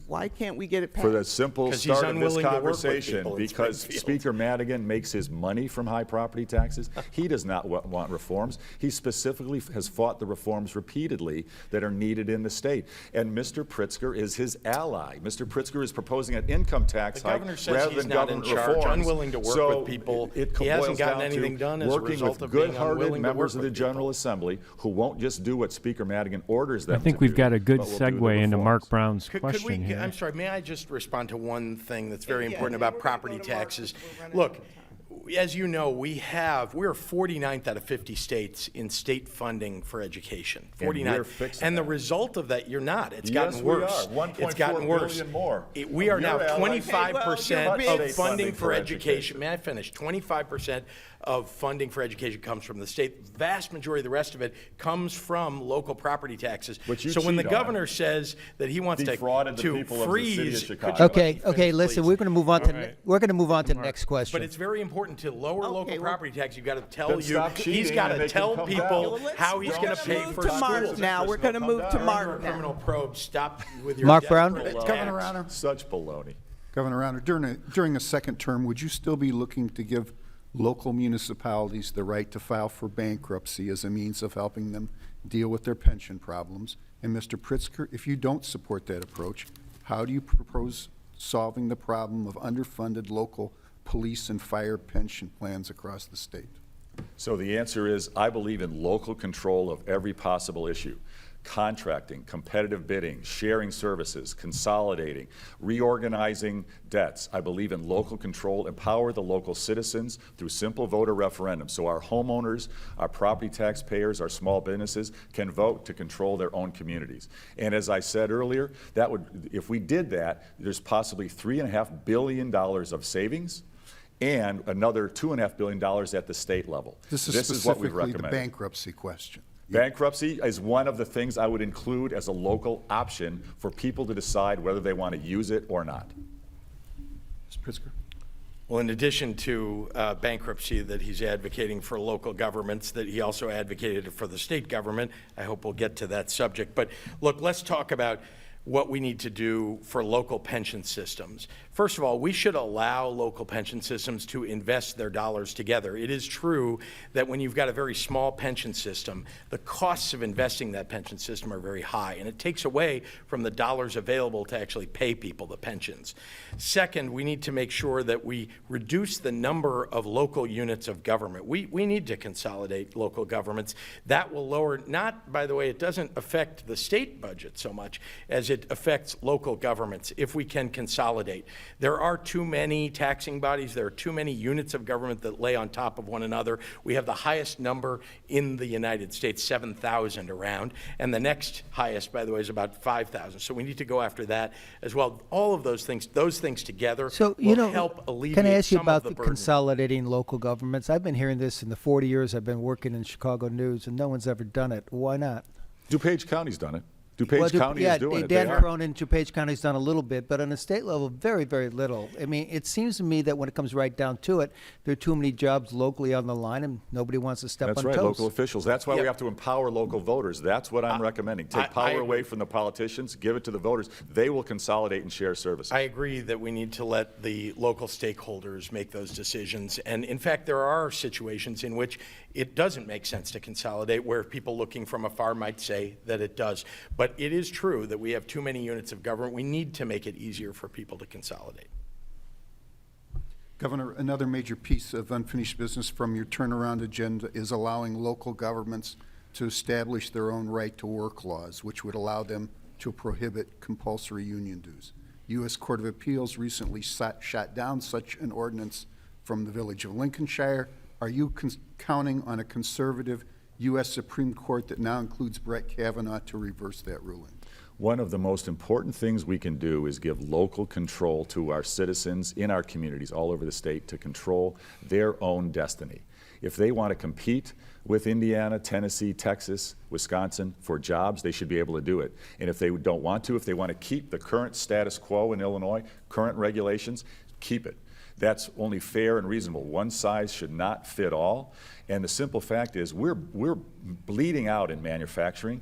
why can't we get it passed? For the simple 'Cause he's start of this unwilling to work with conversation, people in because Springfield. Speaker Madigan makes his money from high property taxes. He does not want reforms. He specifically has fought the reforms repeatedly that are needed in the state. And Mr. Pritzker is his ally. Mr. Pritzker is proposing an income tax The hike governor says rather he's than not in government charge, reforms. unwilling to work So with people. it He hasn't boils gotten down to anything done as a working result with of being good-hearted unwilling to members work of the with people. General Assembly who won't just do what Speaker Madigan orders them I think to we've do, got a good but will do the segue into reforms. Mark Brown's Could question we, here. I'm sorry, may I just respond to one thing that's very Yeah, important yeah, about we're gonna property go to Mark, taxes? we're running out Look, of time. As you know, we're 49th out of 50 states in state funding for education. 49th. we're fixing And the that. result of that, you're not. It's Yes, gotten we worse. are. 1.4 It's gotten worse. billion more. We are now Your ally- 25% Okay, well, of you're funding for education. education. May I finish? 25% of funding for education comes from the state. Vast majority of the rest of it comes from local property taxes. Which you So when the cheat on. governor says that he wants Defrauded the to people of the city of freeze, Chicago. could you let Okay, me okay, finish, listen, please? we're going to move on to, right. we're going to move on to the next question. But it's very important to lower local Okay, well- property tax. You've got to tell Then you, stop he's cheating got and to they can tell come people down. Well, let's- how he's we're going to gonna pay move for to schools. Mark now. We're going to move to Mark now. Criminal probe, stop with your Mark Brown? desperate Governor attacks. Rauner, Such baloney. Governor Rauner, during a second term, would you still be looking to give local municipalities the right to file for bankruptcy as a means of helping them deal with their pension problems? And Mr. Pritzker, if you don't support that approach, how do you propose solving the problem of underfunded local police and fire pension plans across the state? So the answer is, I believe in local control of every possible issue. Contracting, competitive bidding, sharing services, consolidating, reorganizing debts. I believe in local control, empower the local citizens through simple voter referendums. So our homeowners, our property taxpayers, our small businesses can vote to control their own communities. And as I said earlier, that would, if we did that, there's possibly $3.5 billion of savings and another $2.5 billion at the state level. This is what we've specifically the recommended. bankruptcy question. Bankruptcy is one of the things I would include as a local option for people to decide whether they want to use it or not. Mr. Pritzker? Well, in addition to bankruptcy that he's advocating for local governments, that he also advocated for the state government. I hope we'll get to that subject. But look, let's talk about what we need to do for local pension systems. First of all, we should allow local pension systems to invest their dollars together. It is true that when you've got a very small pension system, the costs of investing that pension system are very high, and it takes away from the dollars available to actually pay people the pensions. Second, we need to make sure that we reduce the number of local units of government. We need to consolidate local governments. That will lower, not, by the way, it doesn't affect the state budget so much as it affects local governments if we can consolidate. There are too many taxing bodies. There are too many units of government that lay on top of one another. We have the highest number in the United States, 7,000 around, and the next highest, by the way, is about 5,000. So we need to go after that as well. All of those things together So, will help alleviate can I ask you some about of the the burden. consolidating local governments? I've been hearing this in the 40 years I've been working in Chicago News, and no one's ever done it. Why not? DuPage County's done it. DuPage County yeah, is doing it. Dan They are. Cronin, DuPage County's done a little bit, but on a state level, very, very little. I mean, it seems to me that when it comes right down to it, there are too many jobs locally on the line, and nobody wants to step That's on right, toes. local officials. That's why we Yeah. have to empower local voters. That's what I'm recommending. Take I power away agree. from the politicians, give it to the voters. They will consolidate and share services. I agree that we need to let the local stakeholders make those decisions. And in fact, there are situations in which it doesn't make sense to consolidate, where people looking from afar might say that it does. But it is true that we have too many units of government. We need to make it easier for people to consolidate. Governor, another major piece of unfinished business from your turnaround agenda is allowing local governments to establish their own right to work laws, which would allow them to prohibit compulsory union dues. U.S. Court of Appeals recently shot down such an ordinance from the village of Lincolnshire. Are you counting on a conservative U.S. Supreme Court that now includes Brett Kavanaugh to reverse that ruling? One of the most important things we can do is give local control to our citizens in our communities all over the state to control their own destiny. If they want to compete with Indiana, Tennessee, Texas, Wisconsin for jobs, they should be able to do it. And if they don't want to, if they want to keep the current status quo in Illinois, current regulations, keep it. That's only fair and reasonable. One size should not fit all. And the simple fact is we're bleeding out in manufacturing.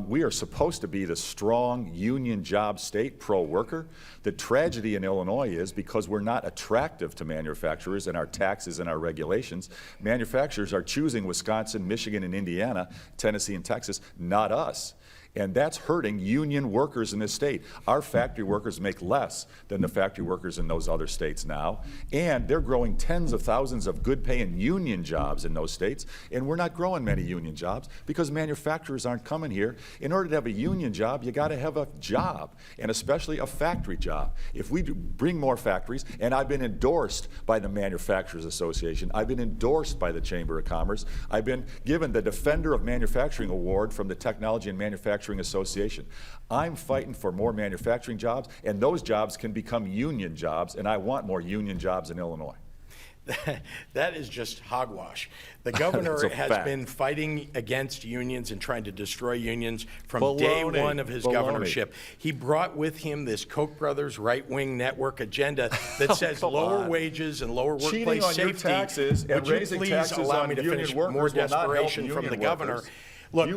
We are supposed to be the strong union job state, pro-worker. The tragedy in Illinois is because we're not attractive to manufacturers and our taxes and our regulations, manufacturers are choosing Wisconsin, Michigan, and Indiana, Tennessee, and Texas, not us. And that's hurting union workers in this state. Our factory workers make less than the factory workers in those other states now. And they're growing tens of thousands of good paying union jobs in those states. And we're not growing many union jobs because manufacturers aren't coming here. In order to have a union job, you got to have a job, and especially a factory job. If we bring more factories, and I've been endorsed by the Manufacturers Association, I've been endorsed by the Chamber of Commerce, I've been given the Defender of Manufacturing Award from the Technology and Manufacturing Association. I'm fighting for more manufacturing jobs, and those jobs can become union jobs, and I want more union jobs in Illinois. That is just hogwash. The governor has been fighting against unions and trying to destroy unions from day one of his governorship. He brought with him this Koch brothers right-wing network agenda that says lower wages and lower workplace safety. Your taxes and raising taxes allow on me to union finish? workers More will not help desperation from the union governor. workers. Look,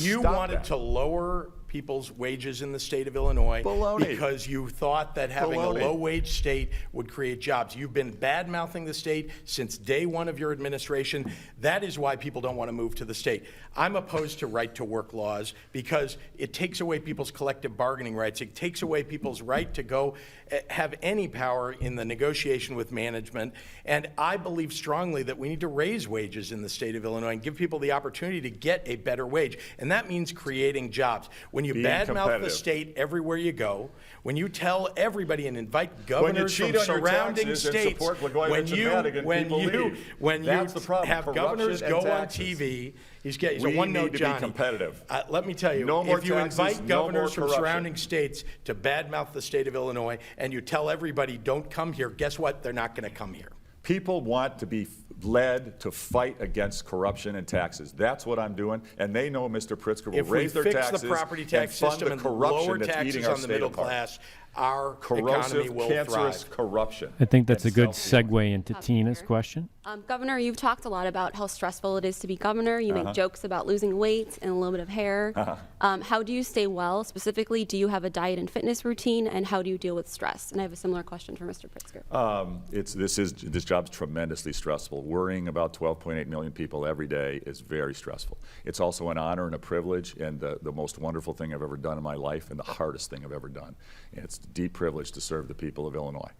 You wanted to lower people's wages in the state of Illinois Baloney. because you thought that having a low-wage state would create jobs. You've been bad-mouthing the state since day one of your administration. That is why people don't want to move to the state. I'm opposed to right-to-work laws because it takes away people's collective bargaining rights. It takes away people's right to go have any power in the negotiation with management. And I believe strongly that we need to raise wages in the state of Illinois and give people the opportunity to get a better wage. And that means creating jobs. When you badmouth the state everywhere you go, when you tell everybody and invite governors from surrounding states, when you have governors go on TV, he's a one-note Johnny. Let me tell you, if you invite governors from surrounding states to badmouth the state of Illinois and you tell everybody don't come here, guess what? They're not going to come here. People want to be led to fight against corruption and taxes. That's what I'm doing, and they know Mr. Pritzker will raise their taxes if we fix the property tax and fund system the and corruption lower that's taxes eating our on the state middle apart. class, our economy Corrosive, will cancerous thrive. corruption. I think that's a good self-dealing. segue into Tina's question. Governor, you've talked a lot about how stressful it is to be governor. You make jokes about losing weight and a little bit of hair. How do you stay well? Specifically, do you have a diet and fitness routine, and how do you deal with stress? And I have a similar question for Mr. Pritzker. This job's tremendously stressful. Worrying about 12.8 million people every day is very stressful. It's also an honor and a privilege, and the most wonderful thing I've ever done in my life, and the hardest thing I've ever done. And it's a deep privilege to serve the people of Illinois.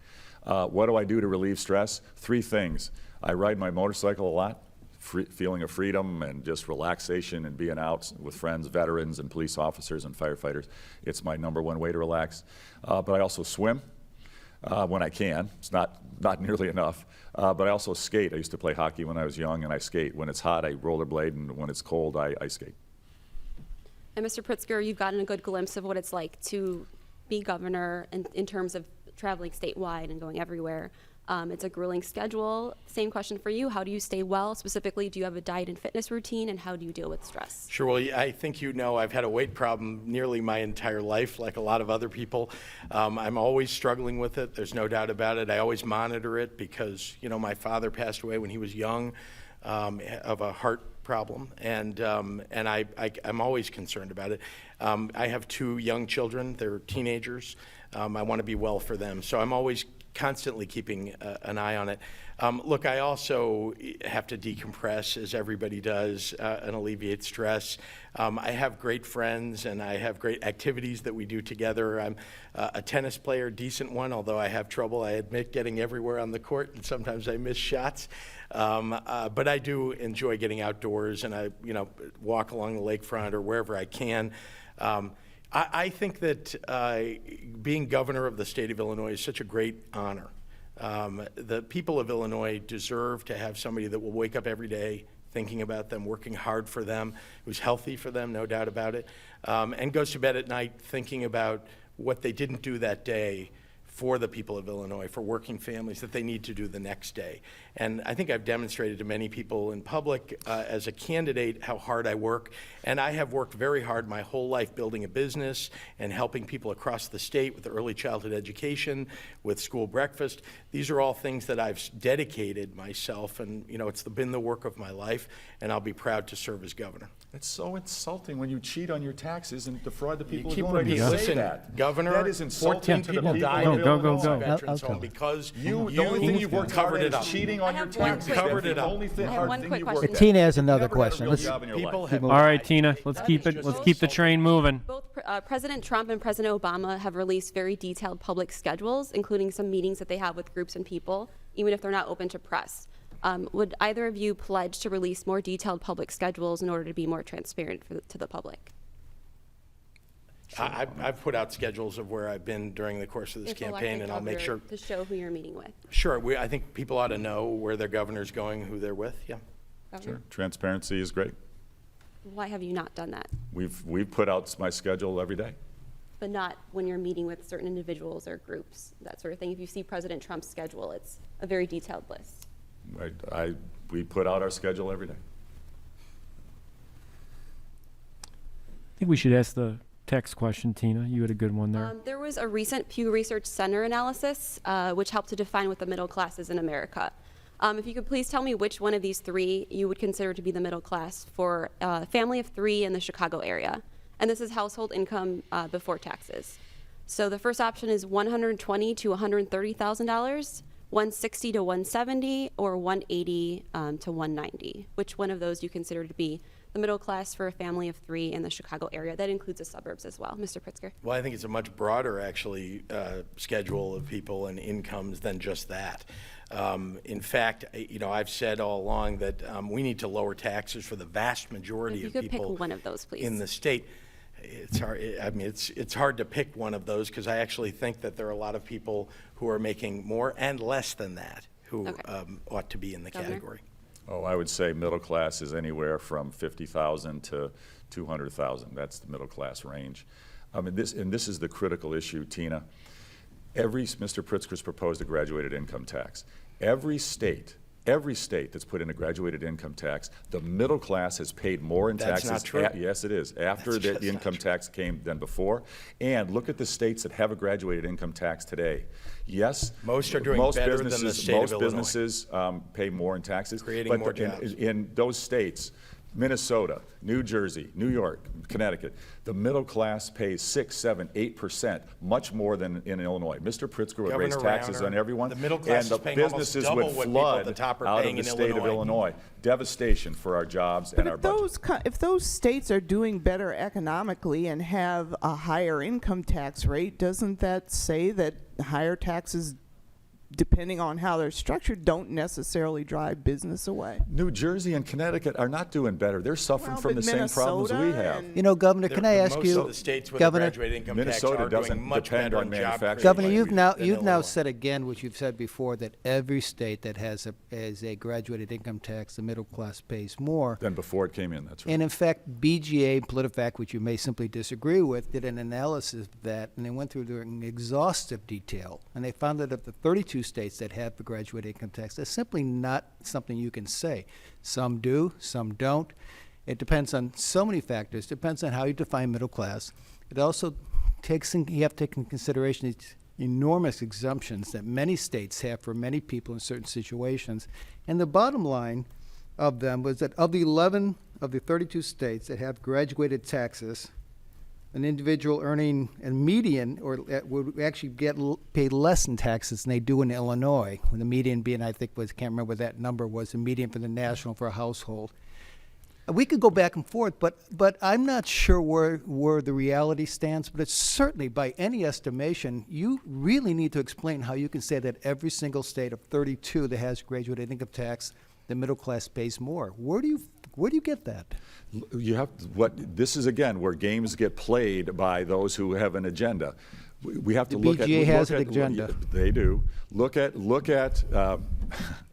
What do I do to relieve stress? 3 things. I ride my motorcycle a lot, feeling of freedom and just relaxation and being out with friends, veterans and police officers and firefighters. It's my #1 way to relax. But I also swim when I can. It's not nearly enough. But I also skate. I used to play hockey when I was young, and I skate. When it's hot, I rollerblade, and when it's cold, I skate. And Mr. Pritzker, you've gotten a good glimpse of what it's like to be governor in terms of traveling statewide and going everywhere. It's a grueling schedule. Same question for you. How do you stay well? Specifically, do you have a diet and fitness routine, and how do you deal with stress? Sure. Well, I think you know I've had a weight problem nearly my entire life, like a lot of other people. I'm always struggling with it. There's no doubt about it. I always monitor it because, my father passed away when he was young of a heart problem, and I'm always concerned about it. I have 2 young children. They're teenagers. I want to be well for them. So I'm always constantly keeping an eye on it. Look, I also have to decompress, as everybody does, and alleviate stress. I have great friends, and I have great activities that we do together. I'm a tennis player, decent one, although I have trouble, I admit, getting everywhere on the court, and sometimes I miss shots. But I do enjoy getting outdoors, and I walk along the lakefront or wherever I can. I think that being governor of the state of Illinois is such a great honor. The people of Illinois deserve to have somebody that will wake up every day thinking about them, working hard for them, who's healthy for them, no doubt about it, and goes to bed at night thinking about what they didn't do that day for the people of Illinois, for working families, that they need to do the next day. And I think I've demonstrated to many people in public as a candidate how hard I work. And I have worked very hard my whole life building a business and helping people across the state with early childhood education, with school breakfast. These are all things that I've dedicated myself, and it's been the work of my life, and I'll be proud to serve as governor. It's so insulting when you cheat on your taxes and defraud the people of Keep Illinois. repeating. To say Listen, that. Governor, That is insulting 14 to the people people died of in go. Veterans I'll home go. because The only thing you've worked hard covered at it up. is cheating on I your have one taxes. quick- That's Covered it the up. only I have hard one thing quick you've worked question. at. Tina has another Never had a question. real Let's- job in your People life. have All right, died. Tina, let's That keep is it, just let's keep the train moving. Both President Trump and President Obama have released very detailed public schedules, including some meetings that they have with groups and people, even if they're not open to press. Would either of you pledge to release more detailed public schedules in order to be more transparent to the public? I've put out schedules of where I've been during the course of this If campaign, elected and I'll make governor, sure. to show who you're meeting with. Sure, I think people ought to know where their governor's going, who they're with, yeah. Governor? Sure. Transparency is great. Why have you not done that? We've put out my schedule every day. But not when you're meeting with certain individuals or groups, that sort of thing. If you see President Trump's schedule, it's a very detailed list. We put out our schedule every day. I think we should ask the text question, Tina. You had a good one there. There was a recent Pew Research Center analysis, which helped to define what the middle class is in America. If you could please tell me which one of these three you would consider to be the middle class for a family of three in the Chicago area. And this is household income before taxes. So the first option is $120,000 to $130,000, $160,000 to $170,000, or $180,000 to $190,000. Which one of those do you consider to be the middle class for a family of three in the Chicago area? That includes the suburbs as well. Mr. Pritzker. Well, I think it's a much broader, actually, schedule of people and incomes than just that. In fact, I've said all along that we need to lower taxes for the vast majority If you of could people pick one of those, please. in the state. It's hard. I mean, it's hard to pick one of those because I actually think that there are a lot of people who are making more and less than that who ought to be in the Governor? category. Oh, I would say middle class is anywhere from 50,000 to 200,000. That's the middle class range. I mean, this is the critical issue, Tina. Mr. Pritzker's proposed a graduated income tax. Every state that's put in a graduated income tax, the middle class has paid more in That's taxes. not true. Yes, it is. After That's the just not income true. tax came than before. And look at the states that have a graduated income tax today. Yes. Most are doing better than the state of Illinois. Most businesses pay more in taxes. Creating but more jobs. in those states, Minnesota, New Jersey, New York, Connecticut, the middle class pays 6%, 7%, 8%, much more than in Illinois. Mr. Pritzker would raise Governor taxes Rauner, on everyone, the middle class and the is paying almost businesses double would what people at the flood top are out of paying the in state of Illinois. Illinois. Devastation for our jobs and our budget. If those states are doing better economically and have a higher income tax rate, doesn't that say that higher taxes, depending on how they're structured, don't necessarily drive business away? New Jersey and Connecticut are not doing better. They're suffering Well, from but the same problems we Minnesota have. and- Governor, can I ask Most you, of the states with a Governor, graduated income Minnesota tax are doesn't doing much depend better on in job manufacturing. Governor, creation you've than now Illinois. said again what you've said before, that every state that has a graduated income tax, the middle class pays more. Than before it came in, that's right. And in fact, BGA, PolitiFact, which you may simply disagree with, did an analysis of that, and they went through it in exhaustive detail. And they found that of the 32 states that have the graduated income tax, that's simply not something you can say. Some do, some don't. It depends on so many factors. It depends on how you define middle class. It also you have to take into consideration these enormous exemptions that many states have for many people in certain situations. And the bottom line of them was that of the 11 of the 32 states that have graduated taxes, an individual earning a median would actually pay less in taxes than they do in Illinois, when the median being, I think, can't remember what that number was, the median for the national for a household. We could go back and forth, but I'm not sure where the reality stands, but it's certainly, by any estimation, you really need to explain how you can say that every single state of 32 that has graduated income tax, the middle class pays more. Where do you get that? This is again where games get played by those who have an agenda. We have to The look at. BGA has look an at- agenda. They do. Look at.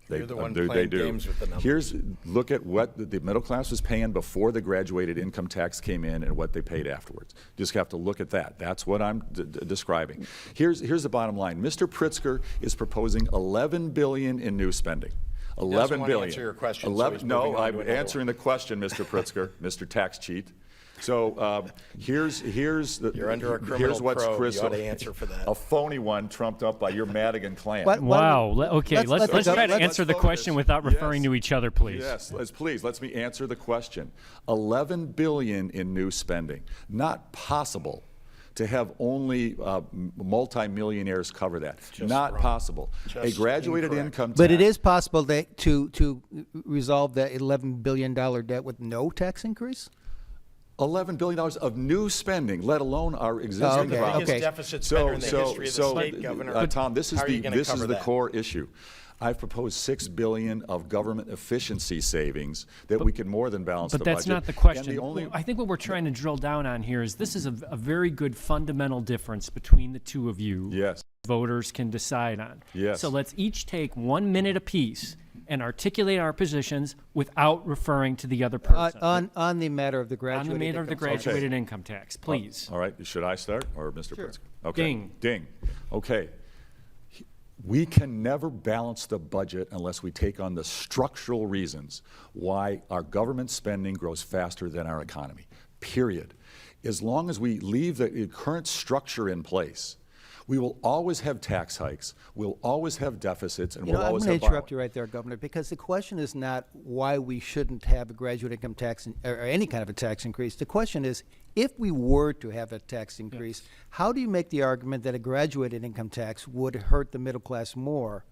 You're the one they playing do. games with the numbers. Look at what the middle class was paying before the graduated income tax came in and what they paid afterwards. Just have to look at that. That's what I'm describing. Here's the bottom line. Mr. Pritzker is proposing $11 billion in new spending. doesn't $11 want to billion. answer your question, so 11 he's moving no, on I'm to another answering the question, Mr. Pritzker, Mr. Tax Cheat. So here's You're under a criminal here's what's probe. You crystal. ought to answer for that. A phony one trumped up by your Madigan clan. Wow. Okay, let's try to let's answer the focus. question without referring Yes. to each other, please. Yes, let me answer the question. $11 billion in new spending. Not possible to have only multimillionaires cover that. Just Not wrong. possible. A Just graduated incorrect. income tax. But it is possible to resolve that $11 billion debt with no tax increase? $11 billion of new spending, let alone our existing okay, problems. okay. Biggest deficit spender in the history of the state, Governor. Tom, this is How are you gonna this is cover the that? core issue. I've proposed $6 billion of government efficiency savings that we can more than balance the But budget. that's not the And question. the only, I think what we're trying to drill down on here is this is a very good fundamental difference between the two of you. yes, Voters can decide on. Yes. So let's each take 1 minute apiece and articulate our positions without referring to the other person. On the matter of the On graduated the matter of the income tax. graduated income tax, please. all right, should I start or Mr. Pritzker? Okay. Ding. Ding. Okay. We can never balance the budget unless we take on the structural reasons why our government spending grows faster than our economy, period. As long as we leave the current structure in place, we will always have tax hikes, we'll always have deficits, and You we'll know, I'm always going have to interrupt violence. you right there, Governor, because the question is not why we shouldn't have a graduate income tax or any kind of a tax increase. The question is, if we were to have a tax increase, how do you make the argument that a graduated income tax would hurt the middle class more?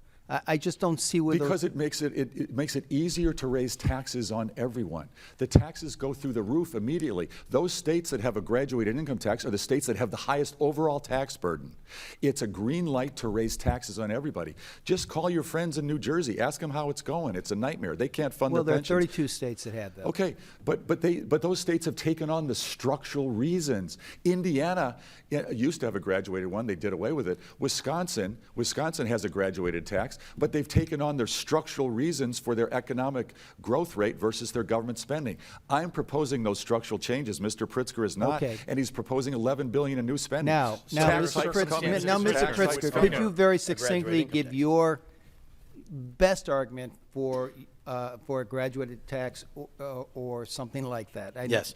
I just don't see where Because it makes it easier to raise taxes on everyone. The taxes go through the roof immediately. Those states that have a graduated income tax are the states that have the highest overall tax burden. It's a green light to raise taxes on everybody. Just call your friends in New Jersey. Ask them how it's going. It's a nightmare. They can't fund well, their there are pensions. 32 states that have that. Okay, but those states have taken on the structural reasons. Indiana used to have a graduated one. They did away with it. Wisconsin has a graduated tax, but they've taken on their structural reasons for their economic growth rate versus their government spending. I'm proposing those structural changes. Mr. Pritzker is not, Okay. and he's proposing $11 billion in new spending. Now, Tax Mr. hikes Pritzker, coming. Mr. Tax hikes Pritzker, coming. could you very graduate succinctly income give tax. your best argument for a graduated tax or something like that? Yes.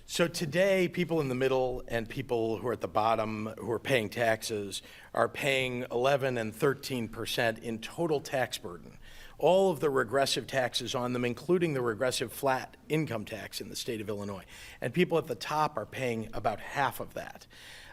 So today, people in the middle and people who are at the bottom who are paying taxes are paying 11 and 13% in total tax burden. All of the regressive taxes on them, including the regressive flat income tax in the state of Illinois. And people at the top are paying about half of that.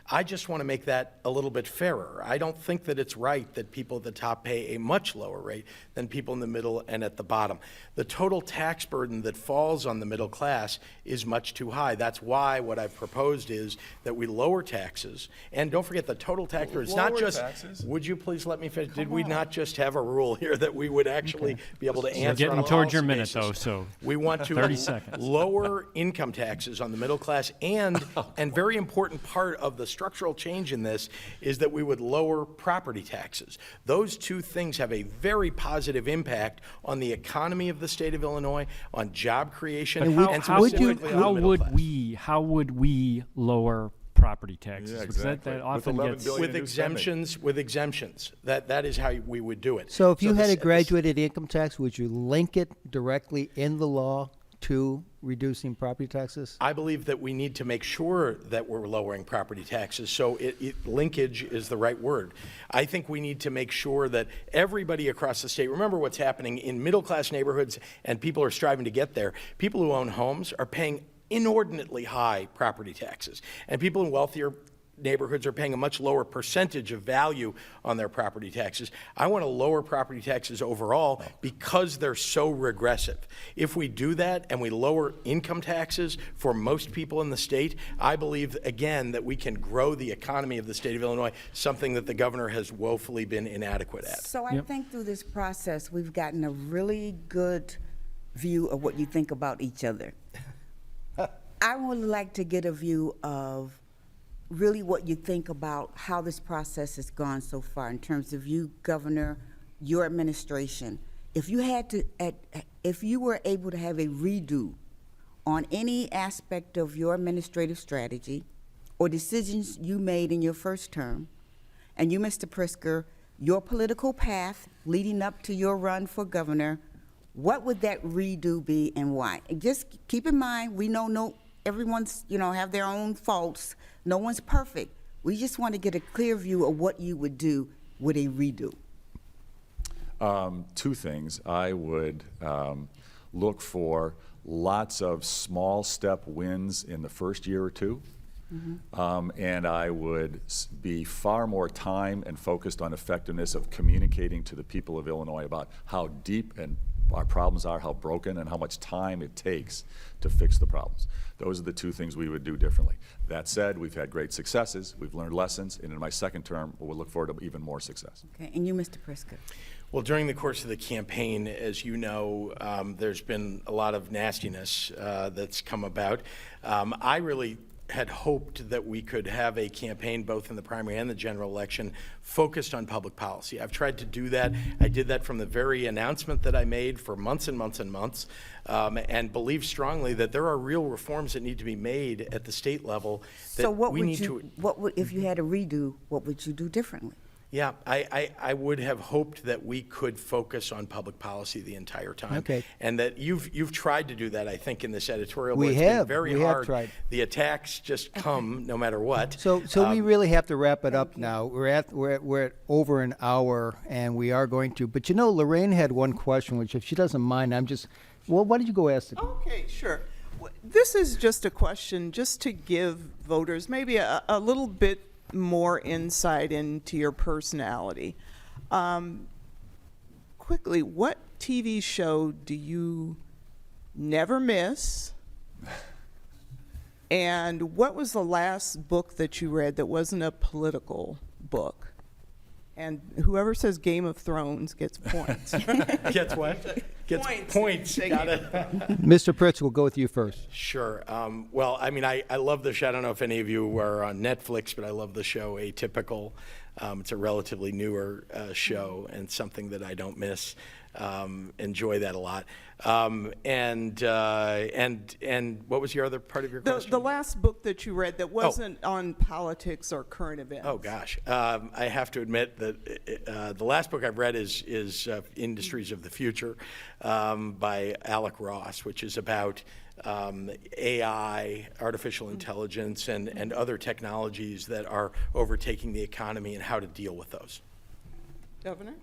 I just want to make that a little bit fairer. I don't think that it's right that people at the top pay a much lower rate than people in the middle and at the bottom. The total tax burden that falls on the middle class is much too high. That's why what I've proposed is that we lower taxes. And don't forget the total tax burden. It's not Lower just, taxes? would you please let me finish? Did we not just have a rule here that we would actually be able to answer getting on a towards your policy minute, though, basis? so We want to 30 seconds. lower income taxes on the middle class, and very important part of the structural change in this is that we would lower property taxes. Those two things have a very positive impact on the economy of the state of Illinois, on job creation, and specifically on the middle class. How would we lower property taxes? Yeah, Because exactly. that With often 11 gets. billion With in new exemptions, that is how we would do it. So if you had this- a graduated income tax, would you link it directly in the law to reducing property taxes? I believe that we need to make sure that we're lowering property taxes, so linkage is the right word. I think we need to make sure that everybody across the state, remember what's happening in middle-class neighborhoods, and people are striving to get there. People who own homes are paying inordinately high property taxes, and people in wealthier neighborhoods are paying a much lower percentage of value on their property taxes. I want to lower property taxes overall because they're so regressive. If we do that and we lower income taxes for most people in the state, I believe, again, that we can grow the economy of the state of Illinois, something that the governor has woefully been inadequate at. So I think through this process, we've gotten a really good view of what you think about each other. I would like to get a view of really what you think about how this process has gone so far in terms of you, Governor, your administration. If you had to, if you were able to have a redo on any aspect of your administrative strategy or decisions you made in your first term, and you, Mr. Pritzker, your political path leading up to your run for governor, what would that redo be and why? And just keep in mind, we know everyone's, have their own faults. No one's perfect. We just want to get a clear view of what you would do with a redo. Two things. I would look for lots of small step wins in the first year or two. And I would be far more time and focused on effectiveness of communicating to the people of Illinois about how deep and our problems are, how broken, and how much time it takes to fix the problems. Those are the two things we would do differently. That said, we've had great successes, we've learned lessons, and in my second term, we'll look forward to even more success. Okay, and you, Mr. Pritzker? Well, during the course of the campaign, as you know, there's been a lot of nastiness that's come about. I really had hoped that we could have a campaign, both in the primary and the general election, focused on public policy. I've tried to do that. I did that from the very announcement that I made for months and months and months, and believe strongly that there are real reforms that need to be made at the state level that So what we would need you, to. what would, if you had a redo, what would you do differently? Yeah, I would have hoped that we could focus on public policy the entire time. Okay. And that you've tried to do that, I think, in this editorial. We board. It's have. been very We have hard. tried. The attacks just come no matter what. So we really have to wrap it up now. We're at over an hour, and we are going to. But you know, Lorraine had one question, which if she doesn't mind, well, why don't you go ask it? Okay, sure. This is just a question just to give voters maybe a little bit more insight into your personality. Quickly, what TV show do you never miss? And what was the last book that you read that wasn't a political book? And whoever says Game of Thrones gets points. Gets what? Gets points. Got it. Mr. Pritz, we'll go with you first. Sure. Well, I mean, I love the show. I don't know if any of you are on Netflix, but I love the show Atypical. It's a relatively newer show and something that I don't miss. Enjoy that a lot. And what was your other part of your question? The last book that you read that wasn't on politics or current events. Oh gosh, I have to admit that the last book I've read is Industries of the Future by Alec Ross, which is about AI, artificial intelligence, and other technologies that are overtaking the economy and how to deal with those. Governor?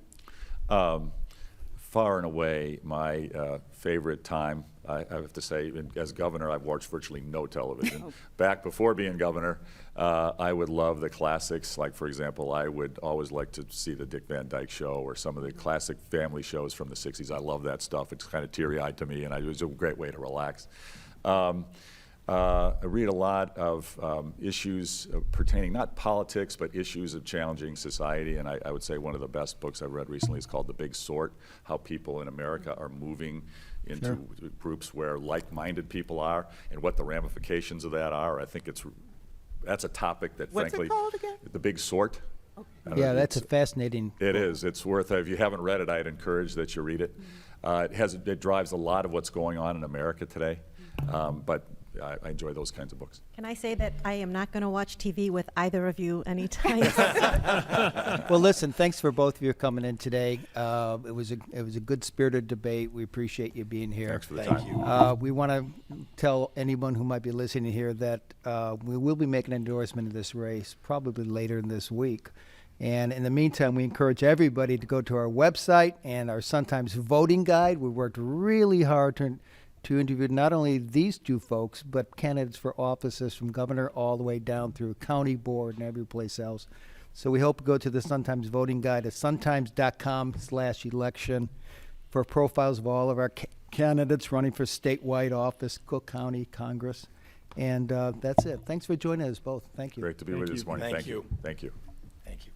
Far and away, my favorite time, I have to say, as governor, I've watched virtually no television. Back before being governor, I would love the classics. Like, for example, I would always like to see the Dick Van Dyke Show or some of the classic family shows from the 60s. I love that stuff. It's kind of teary-eyed to me, and it was a great way to relax. I read a lot of issues pertaining not politics, but issues of challenging society. And I would say one of the best books I've read recently is called The Big Sort, how people in America are moving into groups where like-minded people are and what the ramifications of that are. I think that's a topic that, What's frankly, it called again? The Big Sort. Yeah, that's a fascinating. It is. It's worth it. If you haven't read it, I'd encourage that you read it. It drives a lot of what's going on in America today. But I enjoy those kinds of books. Can I say that I am not going to watch TV with either of you anytime soon? Well, listen, thanks for both of you coming in today. It was a good spirited debate. We appreciate you being here. Thanks for the Thank time. you. We want to tell anyone who might be listening here that we will be making an endorsement of this race probably later in this week. And in the meantime, we encourage everybody to go to our website and our Sun-Times voting guide. We worked really hard to interview not only these two folks, but candidates for offices from governor all the way down through county board and every place else. So we hope to go to the Sun-Times voting guide at suntimes.com/election for profiles of all of our candidates running for statewide office, Cook County, Congress. And that's it. Thanks for joining us both. Thank you. Great to be with you this morning. Thank you. Thank you. Thank you.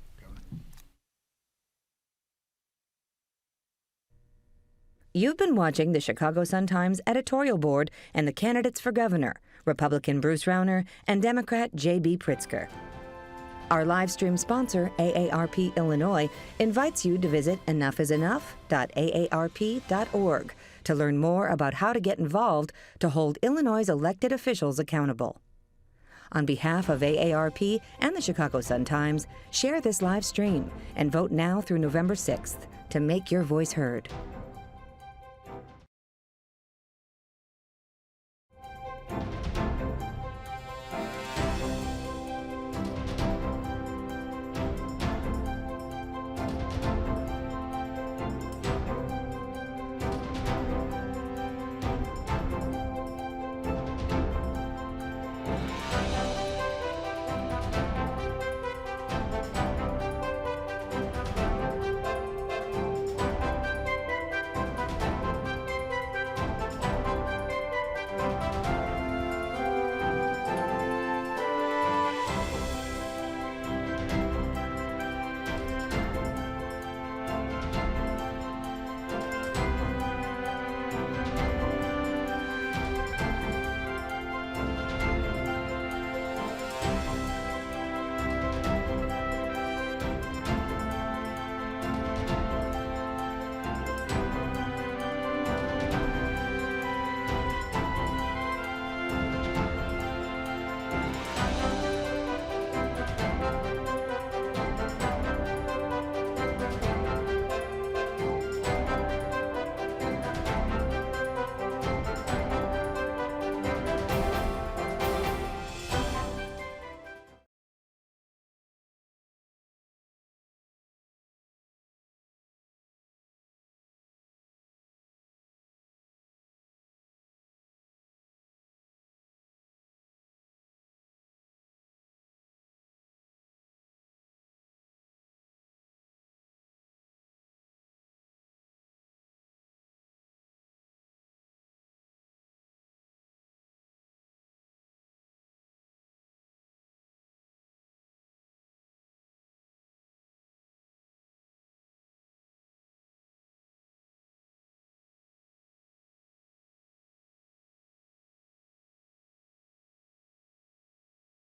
You've been watching the Chicago Sun-Times Editorial Board and the candidates for governor, Republican Bruce Rauner and Democrat J.B. Pritzker. Our live stream sponsor, AARP Illinois, invites you to visit enoughisenough.aarp.org to learn more about how to get involved to hold Illinois' elected officials accountable. On behalf of AARP and the Chicago Sun-Times, share this live stream and vote now through November 6th to make your voice heard.